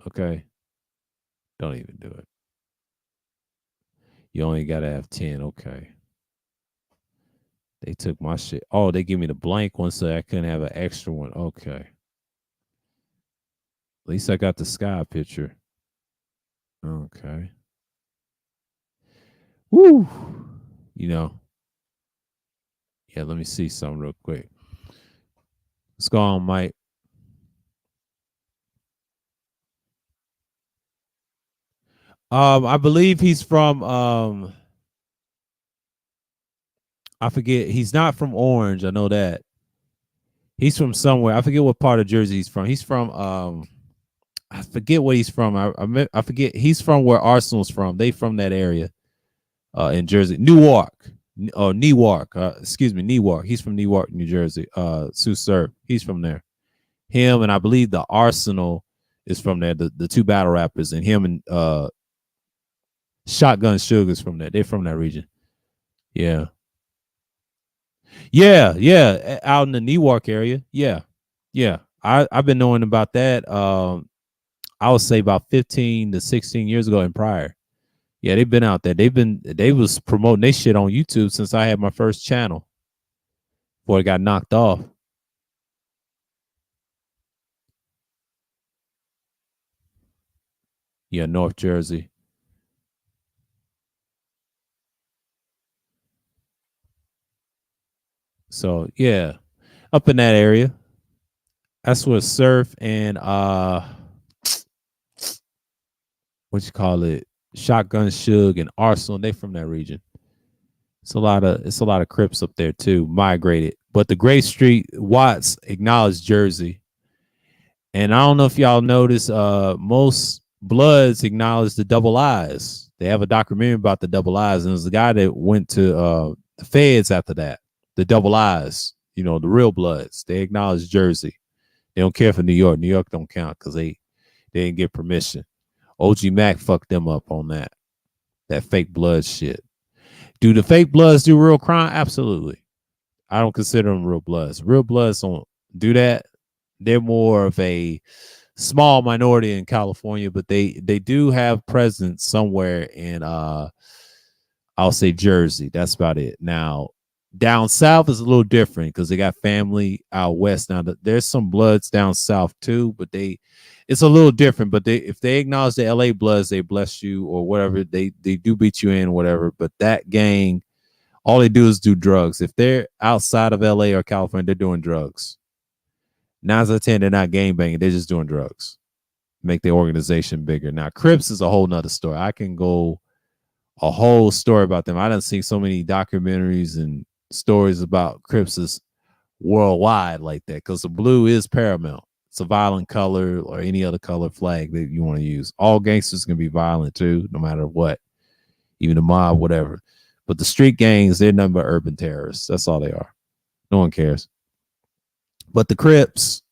Speaker 1: Okay? Don't even do it. You only gotta have 10. Okay. They took my shit. Oh, they give me the blank one so I couldn't have an extra one. Okay. At least I got the sky picture. Okay. Woo. Yeah, let me see something real quick. Let's go on, Mike. I believe he's from I forget. He's not from Orange. I know that. He's from somewhere. I forget what part of Jersey he's from. He's from I forget what he's from. I forget. He's from where Arsenal's from. They from that area in Jersey. Newark. Newark. Excuse me, Newark. He's from Newark, New Jersey. Sue Surf. He's from there. Him and I believe the Arsenal is from there. The two battle rappers and him and Shotgun Sugar's from there. They're from that region. Yeah. Yeah. Out in the Newark area. Yeah. I've been knowing about that. I would say about 15 to 16 years ago and prior. Yeah, they've been out there. They was promoting their shit on YouTube since I had my first channel before it got knocked off. Yeah, North Jersey. So yeah, up in that area. That's where Surf and what you call it, Shotgun Suge and Arsenal. They from that region. It's a lot of Crips up there too, migrated. But the Gray Street Watts acknowledged Jersey. And I don't know if y'all notice, most Bloods acknowledge the double eyes. They have a documentary about the double eyes, and there's a guy that went to the feds after that. The double eyes, the real Bloods. They acknowledge Jersey. They don't care for New York. New York don't count because they didn't get permission. OG Mac fucked them up on that fake blood shit. Do the fake bloods do real crime? Absolutely. I don't consider them real bloods. Real bloods don't do that. They're more of a small minority in California, but they do have presence somewhere in I'll say Jersey. That's about it. Now down south is a little different because they got family out west. Now there's some bloods down south too, but it's a little different. But if they acknowledge the LA bloods, they bless you or whatever. They do beat you in, whatever. But that gang, all they do is do drugs. If they're outside of LA or California, they're doing drugs. 9 out of 10, they're not gang banging. They're just doing drugs. Make the organization bigger. Now, Crips is a whole nother story. I can go a whole story about them. I done seen so many documentaries and stories about Crips is worldwide like that because the blue is paramount. It's a violent color or any other color flag that you want to use. All gangsters can be violent too, no matter what, even the mob, whatever. But the street gangs, they're nothing but urban terrorists. That's all they are. No one cares. But the Crips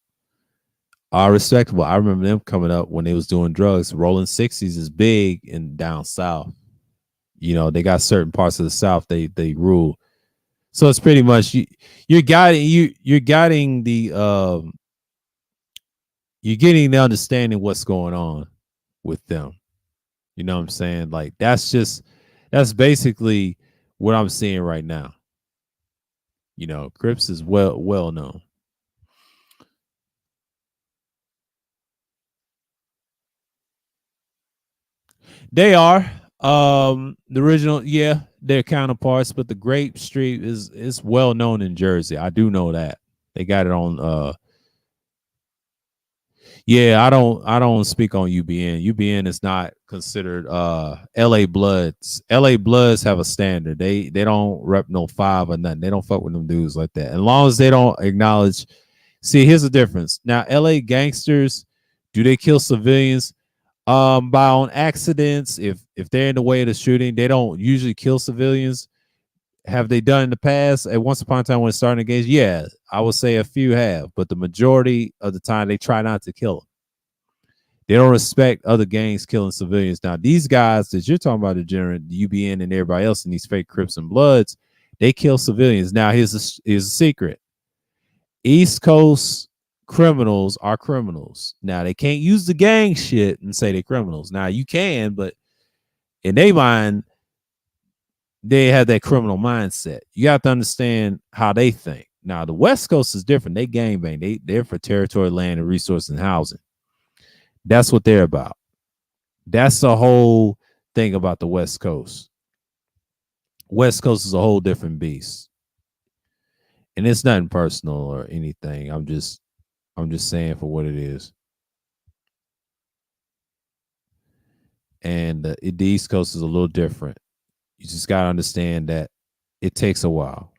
Speaker 1: are respectable. I remember them coming up when they was doing drugs. Rolling 60s is big in down south. You know, they got certain parts of the South they rule. So it's pretty much you're guiding the you're getting the understanding what's going on with them. You know what I'm saying? Like that's basically what I'm seeing right now. You know, Crips is well known. They are the original, yeah, they're counterparts, but the Grape Street is well known in Jersey. I do know that. They got it on yeah, I don't speak on UBN. UBN is not considered LA Bloods. LA Bloods have a standard. They don't rep no 5 or nothing. They don't fuck with them dudes like that. As long as they don't acknowledge. See, here's the difference. Now, LA gangsters, do they kill civilians? By on accidents, if they're in the way of the shooting, they don't usually kill civilians. Have they done in the past? At once upon a time when it started engaged, yeah, I would say a few have, but the majority of the time they try not to kill them. They don't respect other gangs killing civilians. Now, these guys that you're talking about, the general, the UBN and everybody else, and these fake Crips and Bloods, they kill civilians. Now, here's a secret: East Coast criminals are criminals. Now, they can't use the gang shit and say they're criminals. Now, you can, but in their mind, they have that criminal mindset. You have to understand how they think. Now, the West Coast is different. They gang bang. They're for territory, land, and resource and housing. That's what they're about. That's the whole thing about the West Coast. West Coast is a whole different beast. And it's nothing personal or anything. I'm just saying for what it is. And the East Coast is a little different. You just got to understand that it takes a while.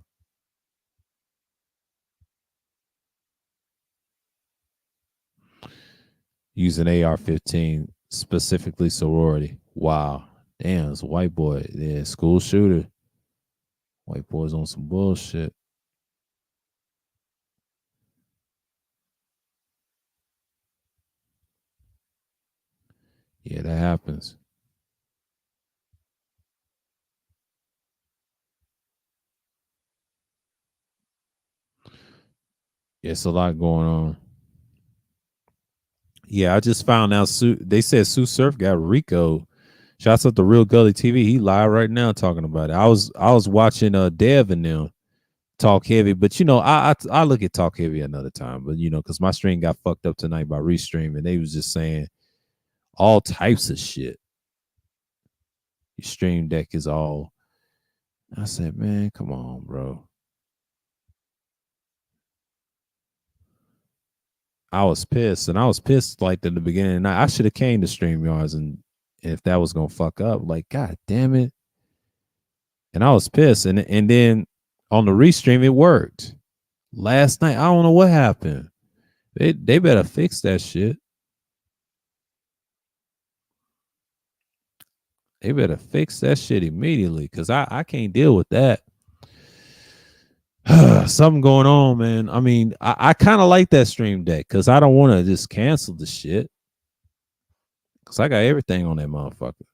Speaker 1: Using AR-15, specifically sorority. Wow. Damn, it's a white boy. Yeah, school shooter. White boys on some bullshit. Yeah, that happens. Yeah, it's a lot going on. Yeah, I just found out they said Sue Surf got Rico. Shouts out to Real Gully TV. He live right now talking about it. I was watching Dev and them talk heavy, but you know, I look at talk heavy another time. But you know, because my stream got fucked up tonight by restream, and they was just saying all types of shit. Your stream deck is all. I said, man, come on, bro. I was pissed, and I was pissed like in the beginning of the night. I should have came to StreamYards, and if that was gonna fuck up, like, god damn it. And I was pissed, and then on the restream it worked. Last night, I don't know what happened. They better fix that shit. They better fix that shit immediately because I can't deal with that. Something going on, man. I mean, I kind of like that stream deck because I don't want to just cancel the shit. Cause I got everything on that motherfucker.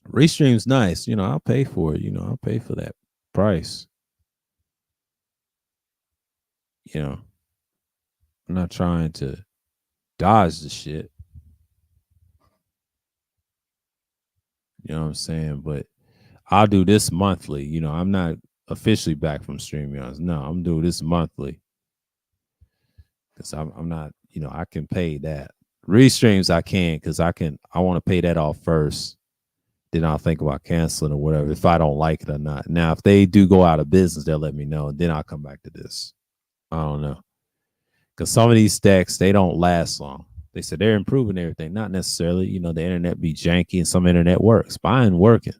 Speaker 1: Restream's nice. I'll pay for it. I'll pay for that price. I'm not trying to dodge the shit. You know what I'm saying? But I'll do this monthly. I'm not officially back from StreamYards. No, I'm doing this monthly because I'm not. I can pay that. Restreams I can because I want to pay that off first. Then I'll think about canceling or whatever if I don't like it or not. Now, if they do go out of business, they'll let me know. Then I'll come back to this. I don't know. Because some of these stacks, they don't last long. They said they're improving everything. Not necessarily, the internet be janky and some internet works. Mine working.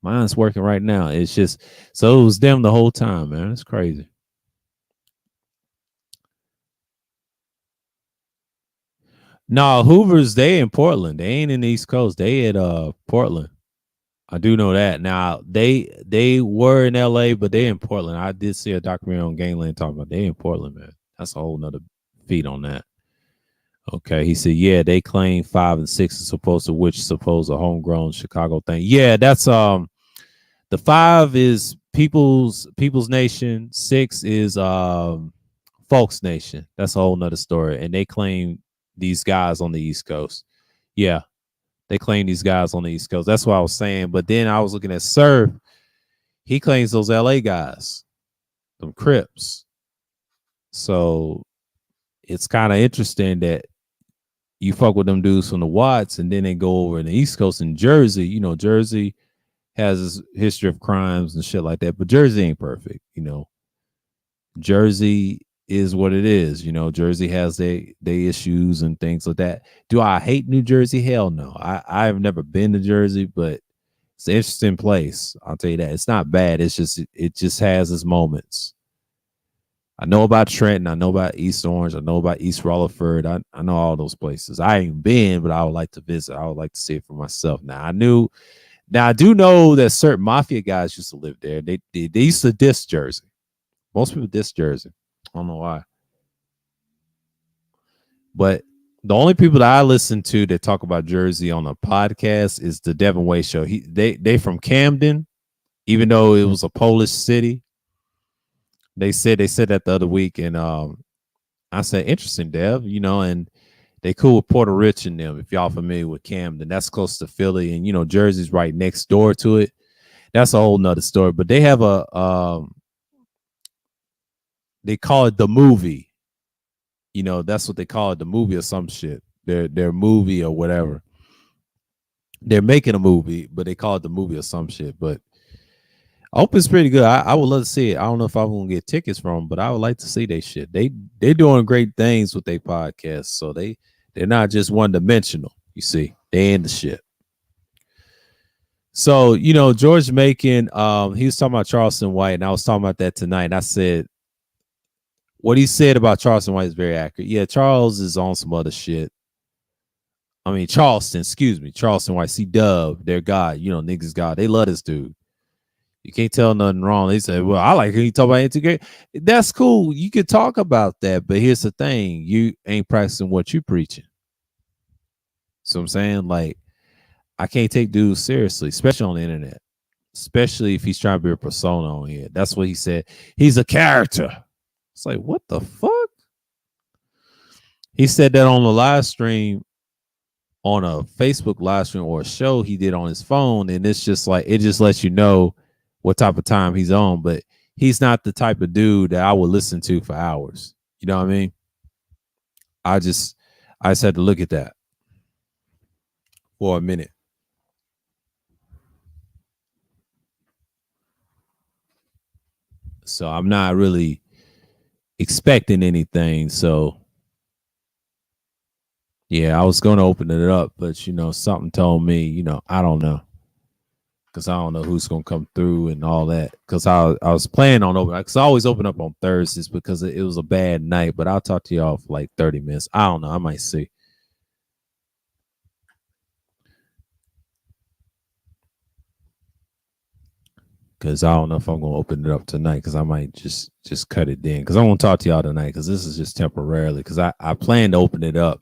Speaker 1: Mine's working right now. It's just, so it was them the whole time, man. It's crazy. No, Hoover's, they in Portland. They ain't in the East Coast. They at Portland. I do know that. Now they were in LA, but they in Portland. I did see a documentary on Gangland talking about they in Portland, man. That's a whole nother feed on that. Okay, he said, yeah, they claim 5 and 6 is supposed to, which suppose a homegrown Chicago thing. Yeah, that's the 5 is people's nation, 6 is folks nation. That's a whole nother story. And they claim these guys on the East Coast. Yeah, they claim these guys on the East Coast. That's what I was saying. But then I was looking at Surf. He claims those LA guys, them Crips. So it's kind of interesting that you fuck with them dudes from the Watts and then they go over in the East Coast in Jersey. Jersey has this history of crimes and shit like that, but Jersey ain't perfect. Jersey is what it is. Jersey has they issues and things like that. Do I hate New Jersey? Hell no. I've never been to Jersey, but it's an interesting place. I'll tell you that. It's not bad. It's just it just has its moments. I know about Trenton. I know about East Orange. I know about East Rutherford. I know all those places. I ain't been, but I would like to visit. I would like to see it for myself. Now I do know that certain mafia guys used to live there. They used to diss Jersey. Most people diss Jersey. I don't know why. But the only people that I listen to that talk about Jersey on a podcast is the Devin Way show. They from Camden, even though it was a Polish city. They said that the other week, and I said, interesting, Dev, and they cool with Puerto Rich and them. If y'all familiar with Camden, that's close to Philly, and Jersey's right next door to it. That's a whole nother story. But they have they call it the movie. That's what they call it, the movie or some shit. Their movie or whatever. They're making a movie, but they call it the movie or some shit. But I hope it's pretty good. I would love to see it. I don't know if I'm gonna get tickets from them, but I would like to see their shit. They're doing great things with their podcast. So they're not just one dimensional. You see, they in the shit. So George Macon, he was talking about Charleston White, and I was talking about that tonight. And I said what he said about Charleston White is very accurate. Yeah, Charles is on some other shit. I mean Charleston White, C-Dub, their guy. Niggas God. They love this dude. You can't tell nothing wrong. They say, well, I like he talk about integration. That's cool. You could talk about that, but here's the thing. You ain't practicing what you preaching. So I'm saying, like, I can't take dudes seriously, especially on the internet, especially if he's trying to be a persona on here. That's what he said. He's a character. It's like, what the fuck? He said that on the live stream, on a Facebook live stream or a show he did on his phone. And it's just like, it just lets you know what type of time he's on, but he's not the type of dude that I would listen to for hours. You know what I mean? I just had to look at that for a minute. So I'm not really expecting anything. So yeah, I was going to open it up, but something told me, I don't know. Because I don't know who's gonna come through and all that. Because I was planning on opening, because I always open up on Thursdays because it was a bad night. But I'll talk to y'all for like 30 minutes. I don't know. I might see. Because I don't know if I'm gonna open it up tonight. Because I might just cut it then. Because I won't talk to y'all tonight. Because this is just temporarily. Because I plan to open it up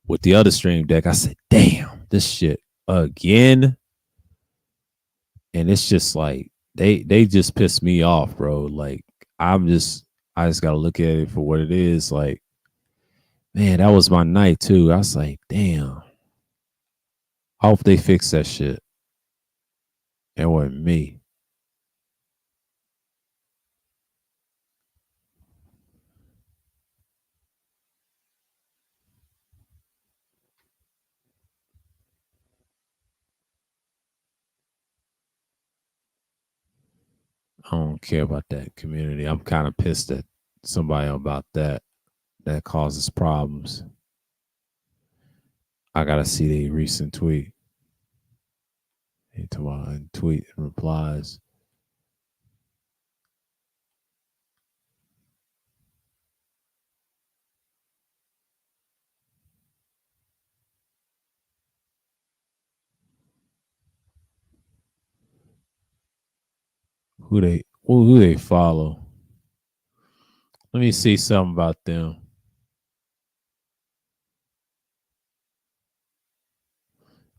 Speaker 1: with the other stream deck. I said, damn, this shit again. And it's just like they just pissed me off, bro. Like I'm just I just gotta look at it for what it is. Like, man, that was my night too. I was like, damn. I hope they fix that shit. It wasn't me. I don't care about that community. I'm kind of pissed at somebody about that. That causes problems. I gotta see the recent tweet. Tweet and replies. Who they follow? Let me see something about them.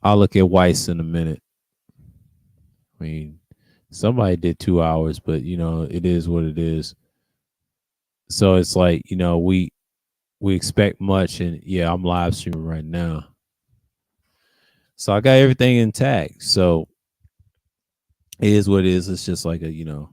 Speaker 1: I'll look at Weiss in a minute. I mean, somebody did 2 hours, but you know, it is what it is. So it's like, you know, we expect much, and yeah, I'm live streaming right now. So I got everything intact. So it is what it is. It's just like a, you know.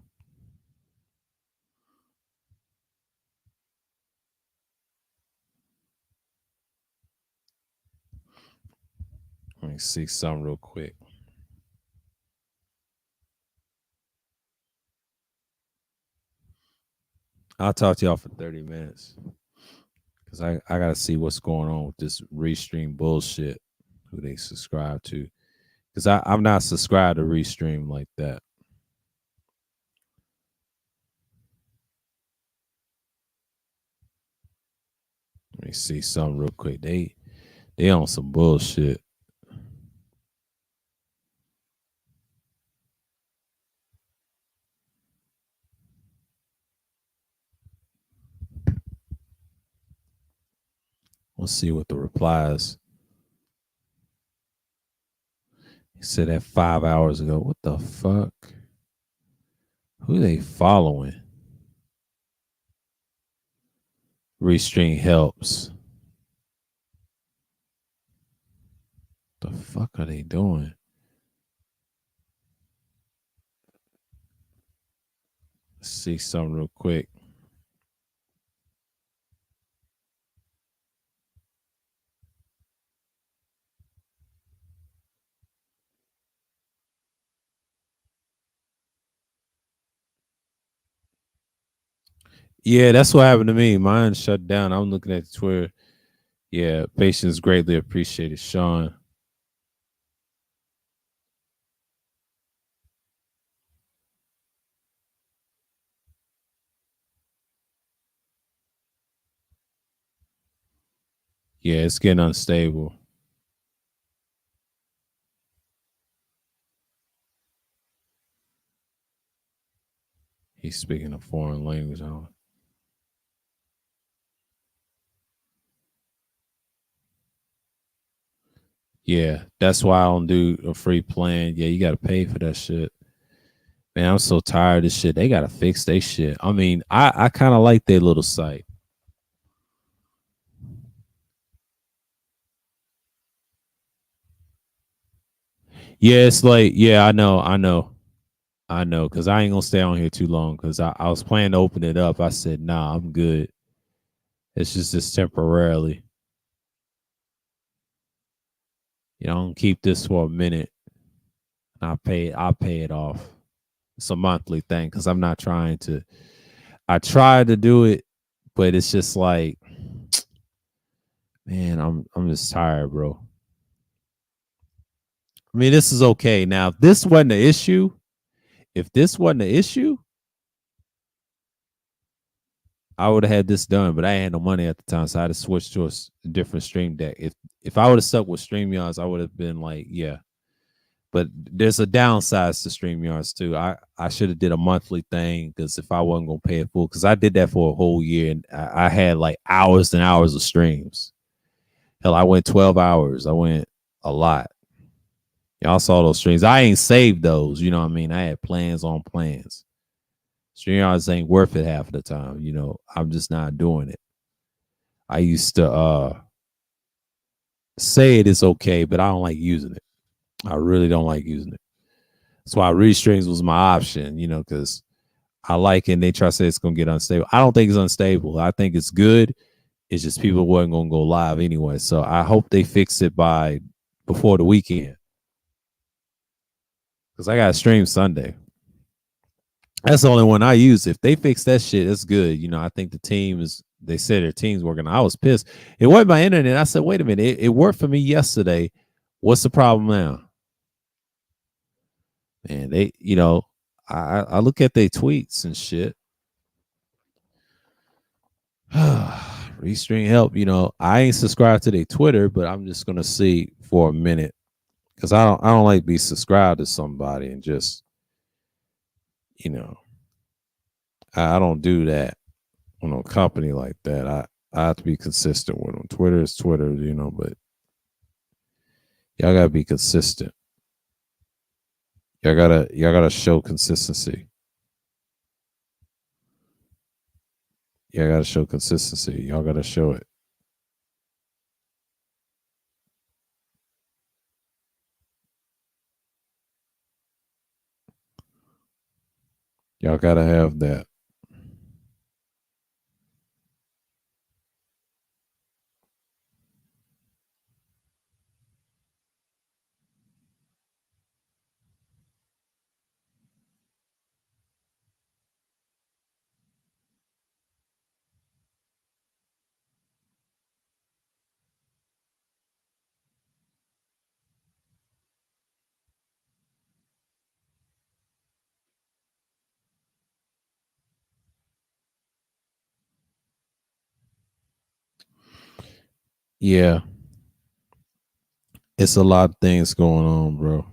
Speaker 1: Let me see something real quick. I'll talk to y'all for 30 minutes. Because I got to see what's going on with this Restream bullshit, who they subscribe to. Because I'm not subscribed to Restream like that. Let me see something real quick. They on some bullshit. Let's see what the replies. He said that 5 hours ago. What the fuck? Who they following? Restream helps. The fuck are they doing? Let's see something real quick. Yeah, that's what happened to me. Mine shut down. I'm looking at Twitter. Yeah, patience greatly appreciated, Sean. Yeah, it's getting unstable. He's speaking a foreign language. Yeah, that's why I don't do a free plan. Yeah, you got to pay for that shit. Man, I'm so tired of this shit. They got to fix their shit. I mean, I kind of like their little site. Yeah, it's like, yeah, I know, because I ain't gonna stay on here too long. Because I was planning to open it up. I said, nah, I'm good. It's just temporarily. You know, I'm gonna keep this for a minute. I'll pay it off. It's a monthly thing because I'm not trying to. I try to do it, but it's just like, man, I'm just tired, bro. I mean, this is okay. Now, if this wasn't the issue, if this wasn't the issue, I would have had this done, but I had no money at the time, so I had to switch to a different stream deck. If I would have stuck with StreamYards, I would have been like, yeah. But there's a downside to StreamYards too. I should have did a monthly thing because if I wasn't gonna pay it full, because I did that for a whole year and I had like hours and hours of streams. Hell, I went 12 hours. I went a lot. Y'all saw those streams. I ain't saved those. You know what I mean? I had plans on plans. StreamYards ain't worth it half of the time. You know, I'm just not doing it. I used to say it is okay, but I don't like using it. I really don't like using it. That's why Restreams was my option, you know, because I like it and they try to say it's gonna get unstable. I don't think it's unstable. I think it's good. It's just people wasn't gonna go live anyway. So I hope they fix it by before the weekend. Because I got stream Sunday. That's the only one I use. If they fix that shit, it's good. You know, I think the team is. They said their team's working. I was pissed. It wasn't my internet. I said, wait a minute, it worked for me yesterday. What's the problem now? And they, you know, I look at their tweets and shit. Restream help. You know, I ain't subscribed to their Twitter, but I'm just gonna see for a minute because I don't like to be subscribed to somebody and just, you know, I don't do that on a company like that. I have to be consistent with them. Twitter is Twitter, you know, but y'all gotta be consistent. Y'all gotta show consistency. Y'all gotta show consistency. Y'all gotta show it. Y'all gotta have that. Yeah, it's a lot of things going on, bro.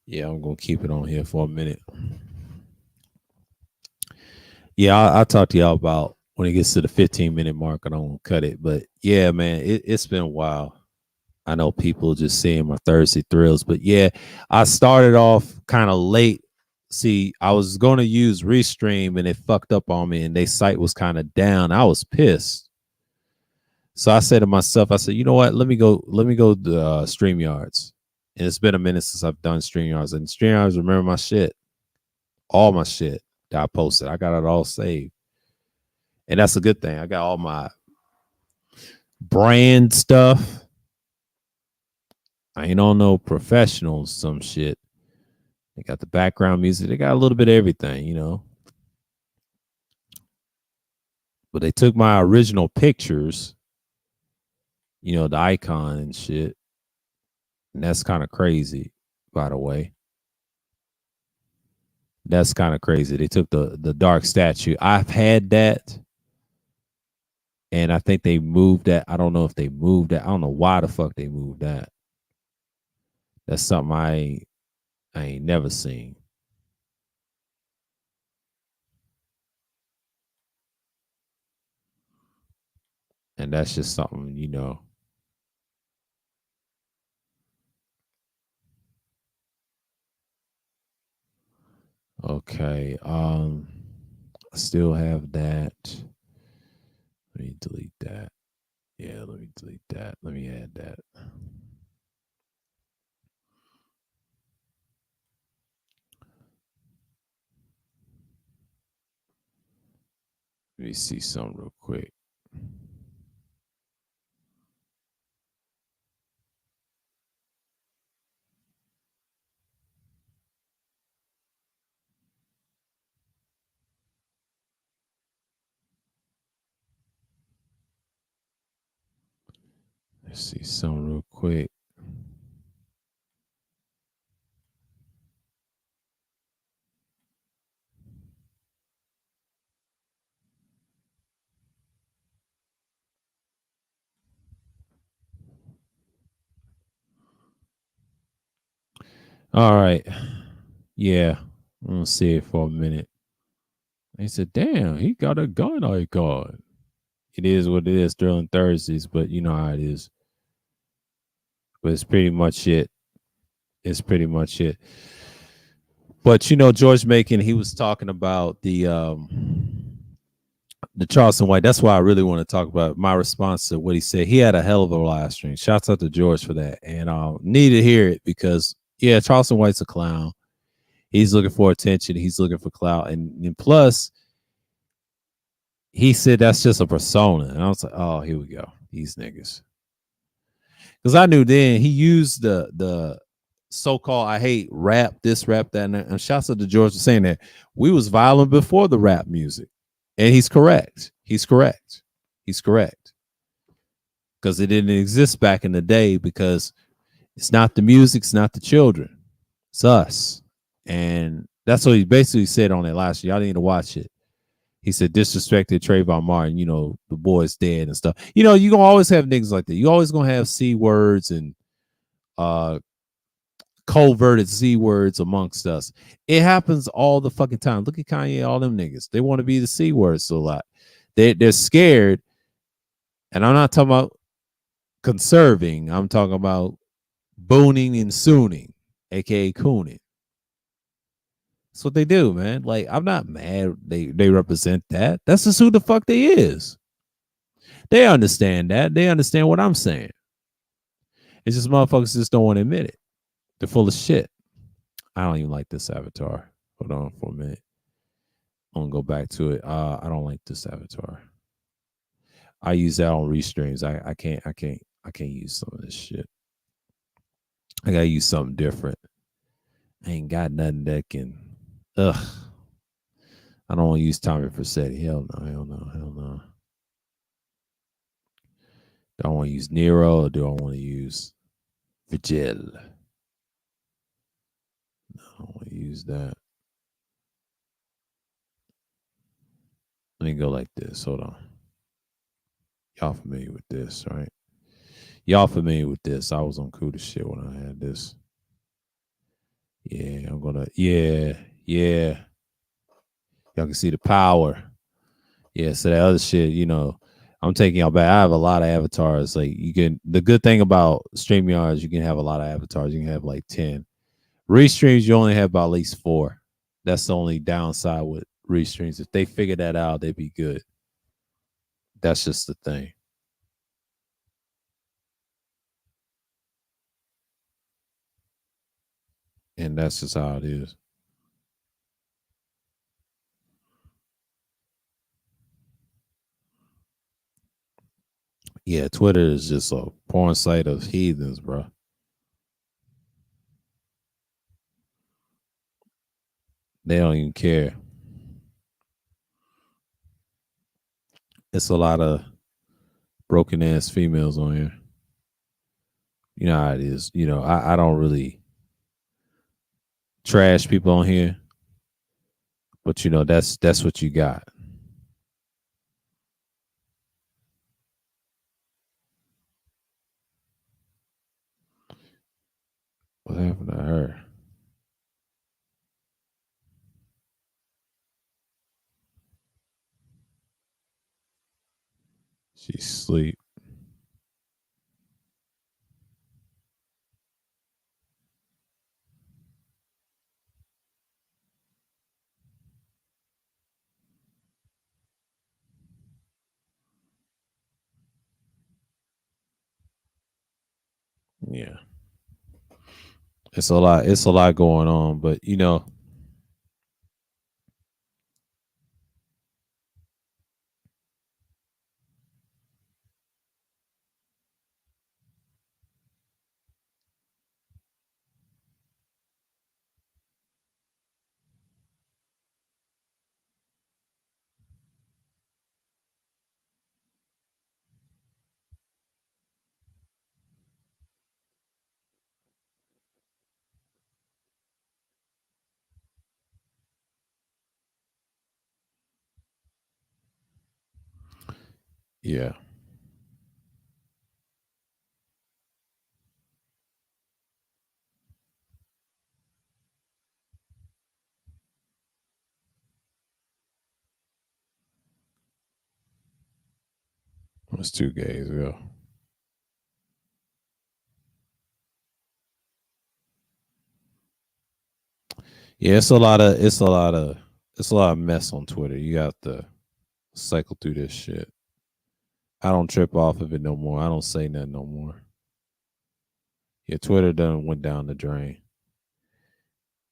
Speaker 1: Yeah, I'm gonna keep it on here for a minute. Yeah, I'll talk to y'all about when it gets to the 15-minute mark. I don't cut it, but yeah, man, it's been a while. I know people just seeing my Thursday thrills, but yeah, I started off kind of late. See, I was going to use Restream and it fucked up on me, and their site was kind of down. I was pissed. So I said to myself, I said, you know what? Let me go to StreamYards. And it's been a minute since I've done StreamYards. And StreamYards remember my shit, all my shit that I posted. I got it all saved. And that's a good thing. I got all my brand stuff. I ain't on no professionals, some shit. They got the background music. They got a little bit of everything, you know. But they took my original pictures, you know, the icon and shit. And that's kind of crazy, by the way. That's kind of crazy. They took the dark statue. I've had that, and I think they moved that. I don't know if they moved that. I don't know why the fuck they moved that. That's something I ain't never seen. And that's just something, you know. Okay. I still have that. Let me delete that. Yeah, let me delete that. Let me add that. Let me see something real quick. Let's see something real quick. All right. Yeah. I'm gonna see it for a minute. He said, "Damn, he got a gun icon." It is what it is. Sterling Thursdays, but you know how it is. But it's pretty much it. It's pretty much it. But you know, George Macon, he was talking about the Charleston White. That's why I really want to talk about my response to what he said. He had a hell of a live stream. Shouts out to George for that. And need to hear it because yeah, Charleston White's a clown. He's looking for attention. He's looking for clout. And plus, he said that's just a persona. And I was like, oh, here we go. These niggas. Because I knew then he used the so-called I hate rap, this rap, that, and shouts out to George for saying that we was violent before the rap music. And he's correct. He's correct. He's correct. Because it didn't exist back in the day because it's not the music, it's not the children. It's us. And that's what he basically said on it last year. Y'all need to watch it. He said disrespected Trayvon Martin, you know, the boy's dead and stuff. You know, you're gonna always have niggas like that. You always gonna have C words and uh coverted Z words amongst us. It happens all the fucking time. Look at Kanye, all them niggas. They want to be the C words so a lot. They're scared, and I'm not talking about conserving. I'm talking about booning and sooning, aka cooning. That's what they do, man. Like, I'm not mad they represent that. That's just who the fuck they is. They understand that. They understand what I'm saying. It's just motherfuckers just don't want to admit it. They're full of shit. I don't even like this avatar. Hold on for a minute. I'm gonna go back to it. I don't like this avatar. I use that on restreams. I can't use some of this shit. I gotta use something different. I ain't got nothing that can. Ugh. I don't want to use Tommy Vercetti. Hell no. Hell no. Hell no. Do I want to use Nero or do I want to use Vigil? No, I don't want to use that. Let me go like this. Hold on. Y'all familiar with this, right? Y'all familiar with this? I was on cool as shit when I had this. Yeah, I'm gonna. Yeah, yeah. Y'all can see the power. Yeah, so that other shit, you know, I'm taking y'all back. I have a lot of avatars. Like you can. The good thing about StreamYard is you can have a lot of avatars. You can have like 10. Restreams, you only have about at least 4. That's the only downside with restreams. If they figure that out, they'd be good. That's just the thing. And that's just how it is. Yeah, Twitter is just a porn site of heathens, bro. They don't even care. It's a lot of broken ass females on here. You know how it is. You know, I don't really trash people on here, but you know, that's what you got. What happened to her? She's asleep. Yeah. It's a lot going on, but you know, yeah. was 2 days ago. Yeah, it's a lot of mess on Twitter. You got to cycle through this shit. I don't trip off of it no more. I don't say nothing no more. Yeah, Twitter done went down the drain.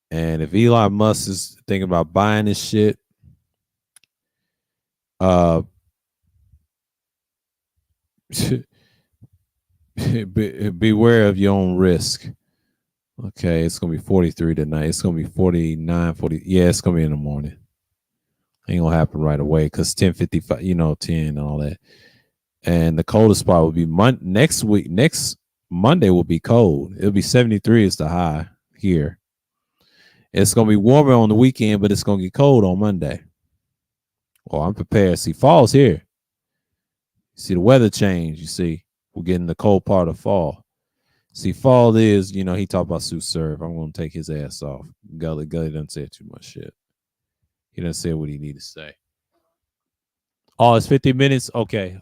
Speaker 1: And if Elon Musk is thinking about buying this shit, uh beware of your own risk. Okay, it's gonna be 43 tonight. It's gonna be 49, 40. Yeah, it's gonna be in the morning. Ain't gonna happen right away because 10:55, 10 and all that. And the coldest spot will be next week. Next Monday will be cold. It'll be 73 is the high here. It's gonna be warmer on the weekend, but it's gonna get cold on Monday. Oh, I'm prepared. See, fall's here. You see the weather change. You see, we're getting the cold part of fall. See, fall is, he talked about Sue Serve. I'm gonna take his ass off. Gully doesn't say too much shit. He doesn't say what he need to say. Oh, it's 50 minutes. Okay.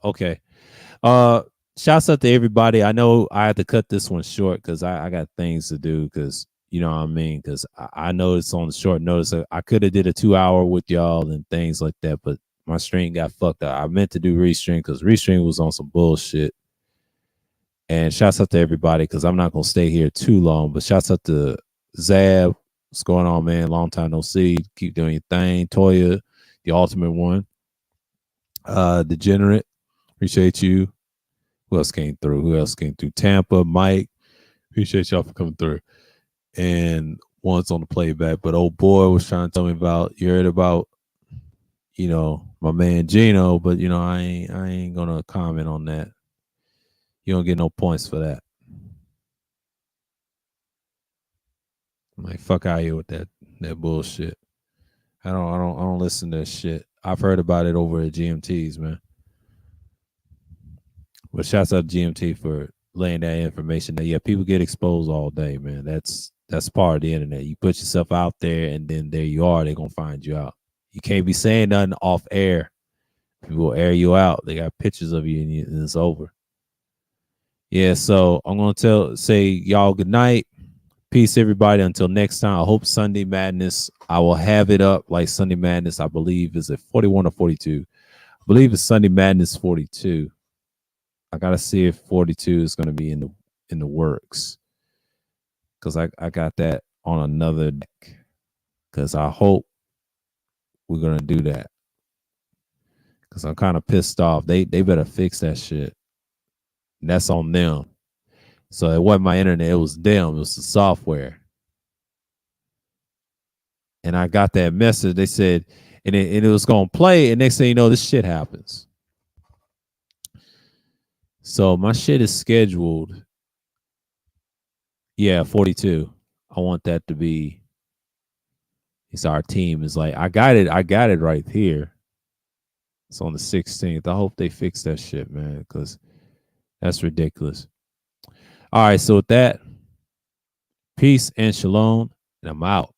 Speaker 1: Shouts out to everybody. I know I had to cut this one short because I got things to do because you know what I mean. Because I know it's on short notice. I could have did a 2-hour with y'all and things like that, but my stream got fucked up. I meant to do restream because restream was on some bullshit. And shouts out to everybody because I'm not gonna stay here too long. But shouts out to Zab. What's going on, man? Long time no see. Keep doing your thing. Toya, the ultimate one. Degenerate. Appreciate you. Who else came through? Tampa, Mike. Appreciate y'all for coming through. And once on the playback, but old boy was trying to tell me about, you heard about, my man Gino, but I ain't gonna comment on that. You don't get no points for that. I'm like, fuck out here with that bullshit. I don't listen to that shit. I've heard about it over at GMT's, man. But shouts out to GMT for laying that information. That people get exposed all day, man. That's part of the internet. You put yourself out there, and then there you are. They're gonna find you out. You can't be saying nothing off air. People will air you out. They got pictures of you, and it's over. Yeah, so I'm gonna say y'all good night. Peace, everybody. Until next time. I hope Sunday Madness. I will have it up like Sunday Madness. I believe is it 41 or 42. I believe it's Sunday Madness 42. I gotta see if 42 is gonna be in the works. Cause I got that on another deck. Cause I hope we're gonna do that. Cause I'm kind of pissed off. They better fix that shit. And that's on them. So it wasn't my internet, it was them, it was the software. And I got that message. They said, and it was gonna play, and next thing you know, this shit happens. So my shit is scheduled. Yeah, 42. I want that to be. It's our team is like, I got it right here. It's on the 16th. I hope they fix that shit, man, because that's ridiculous. All right, so with that, peace and shalom, and I'm out.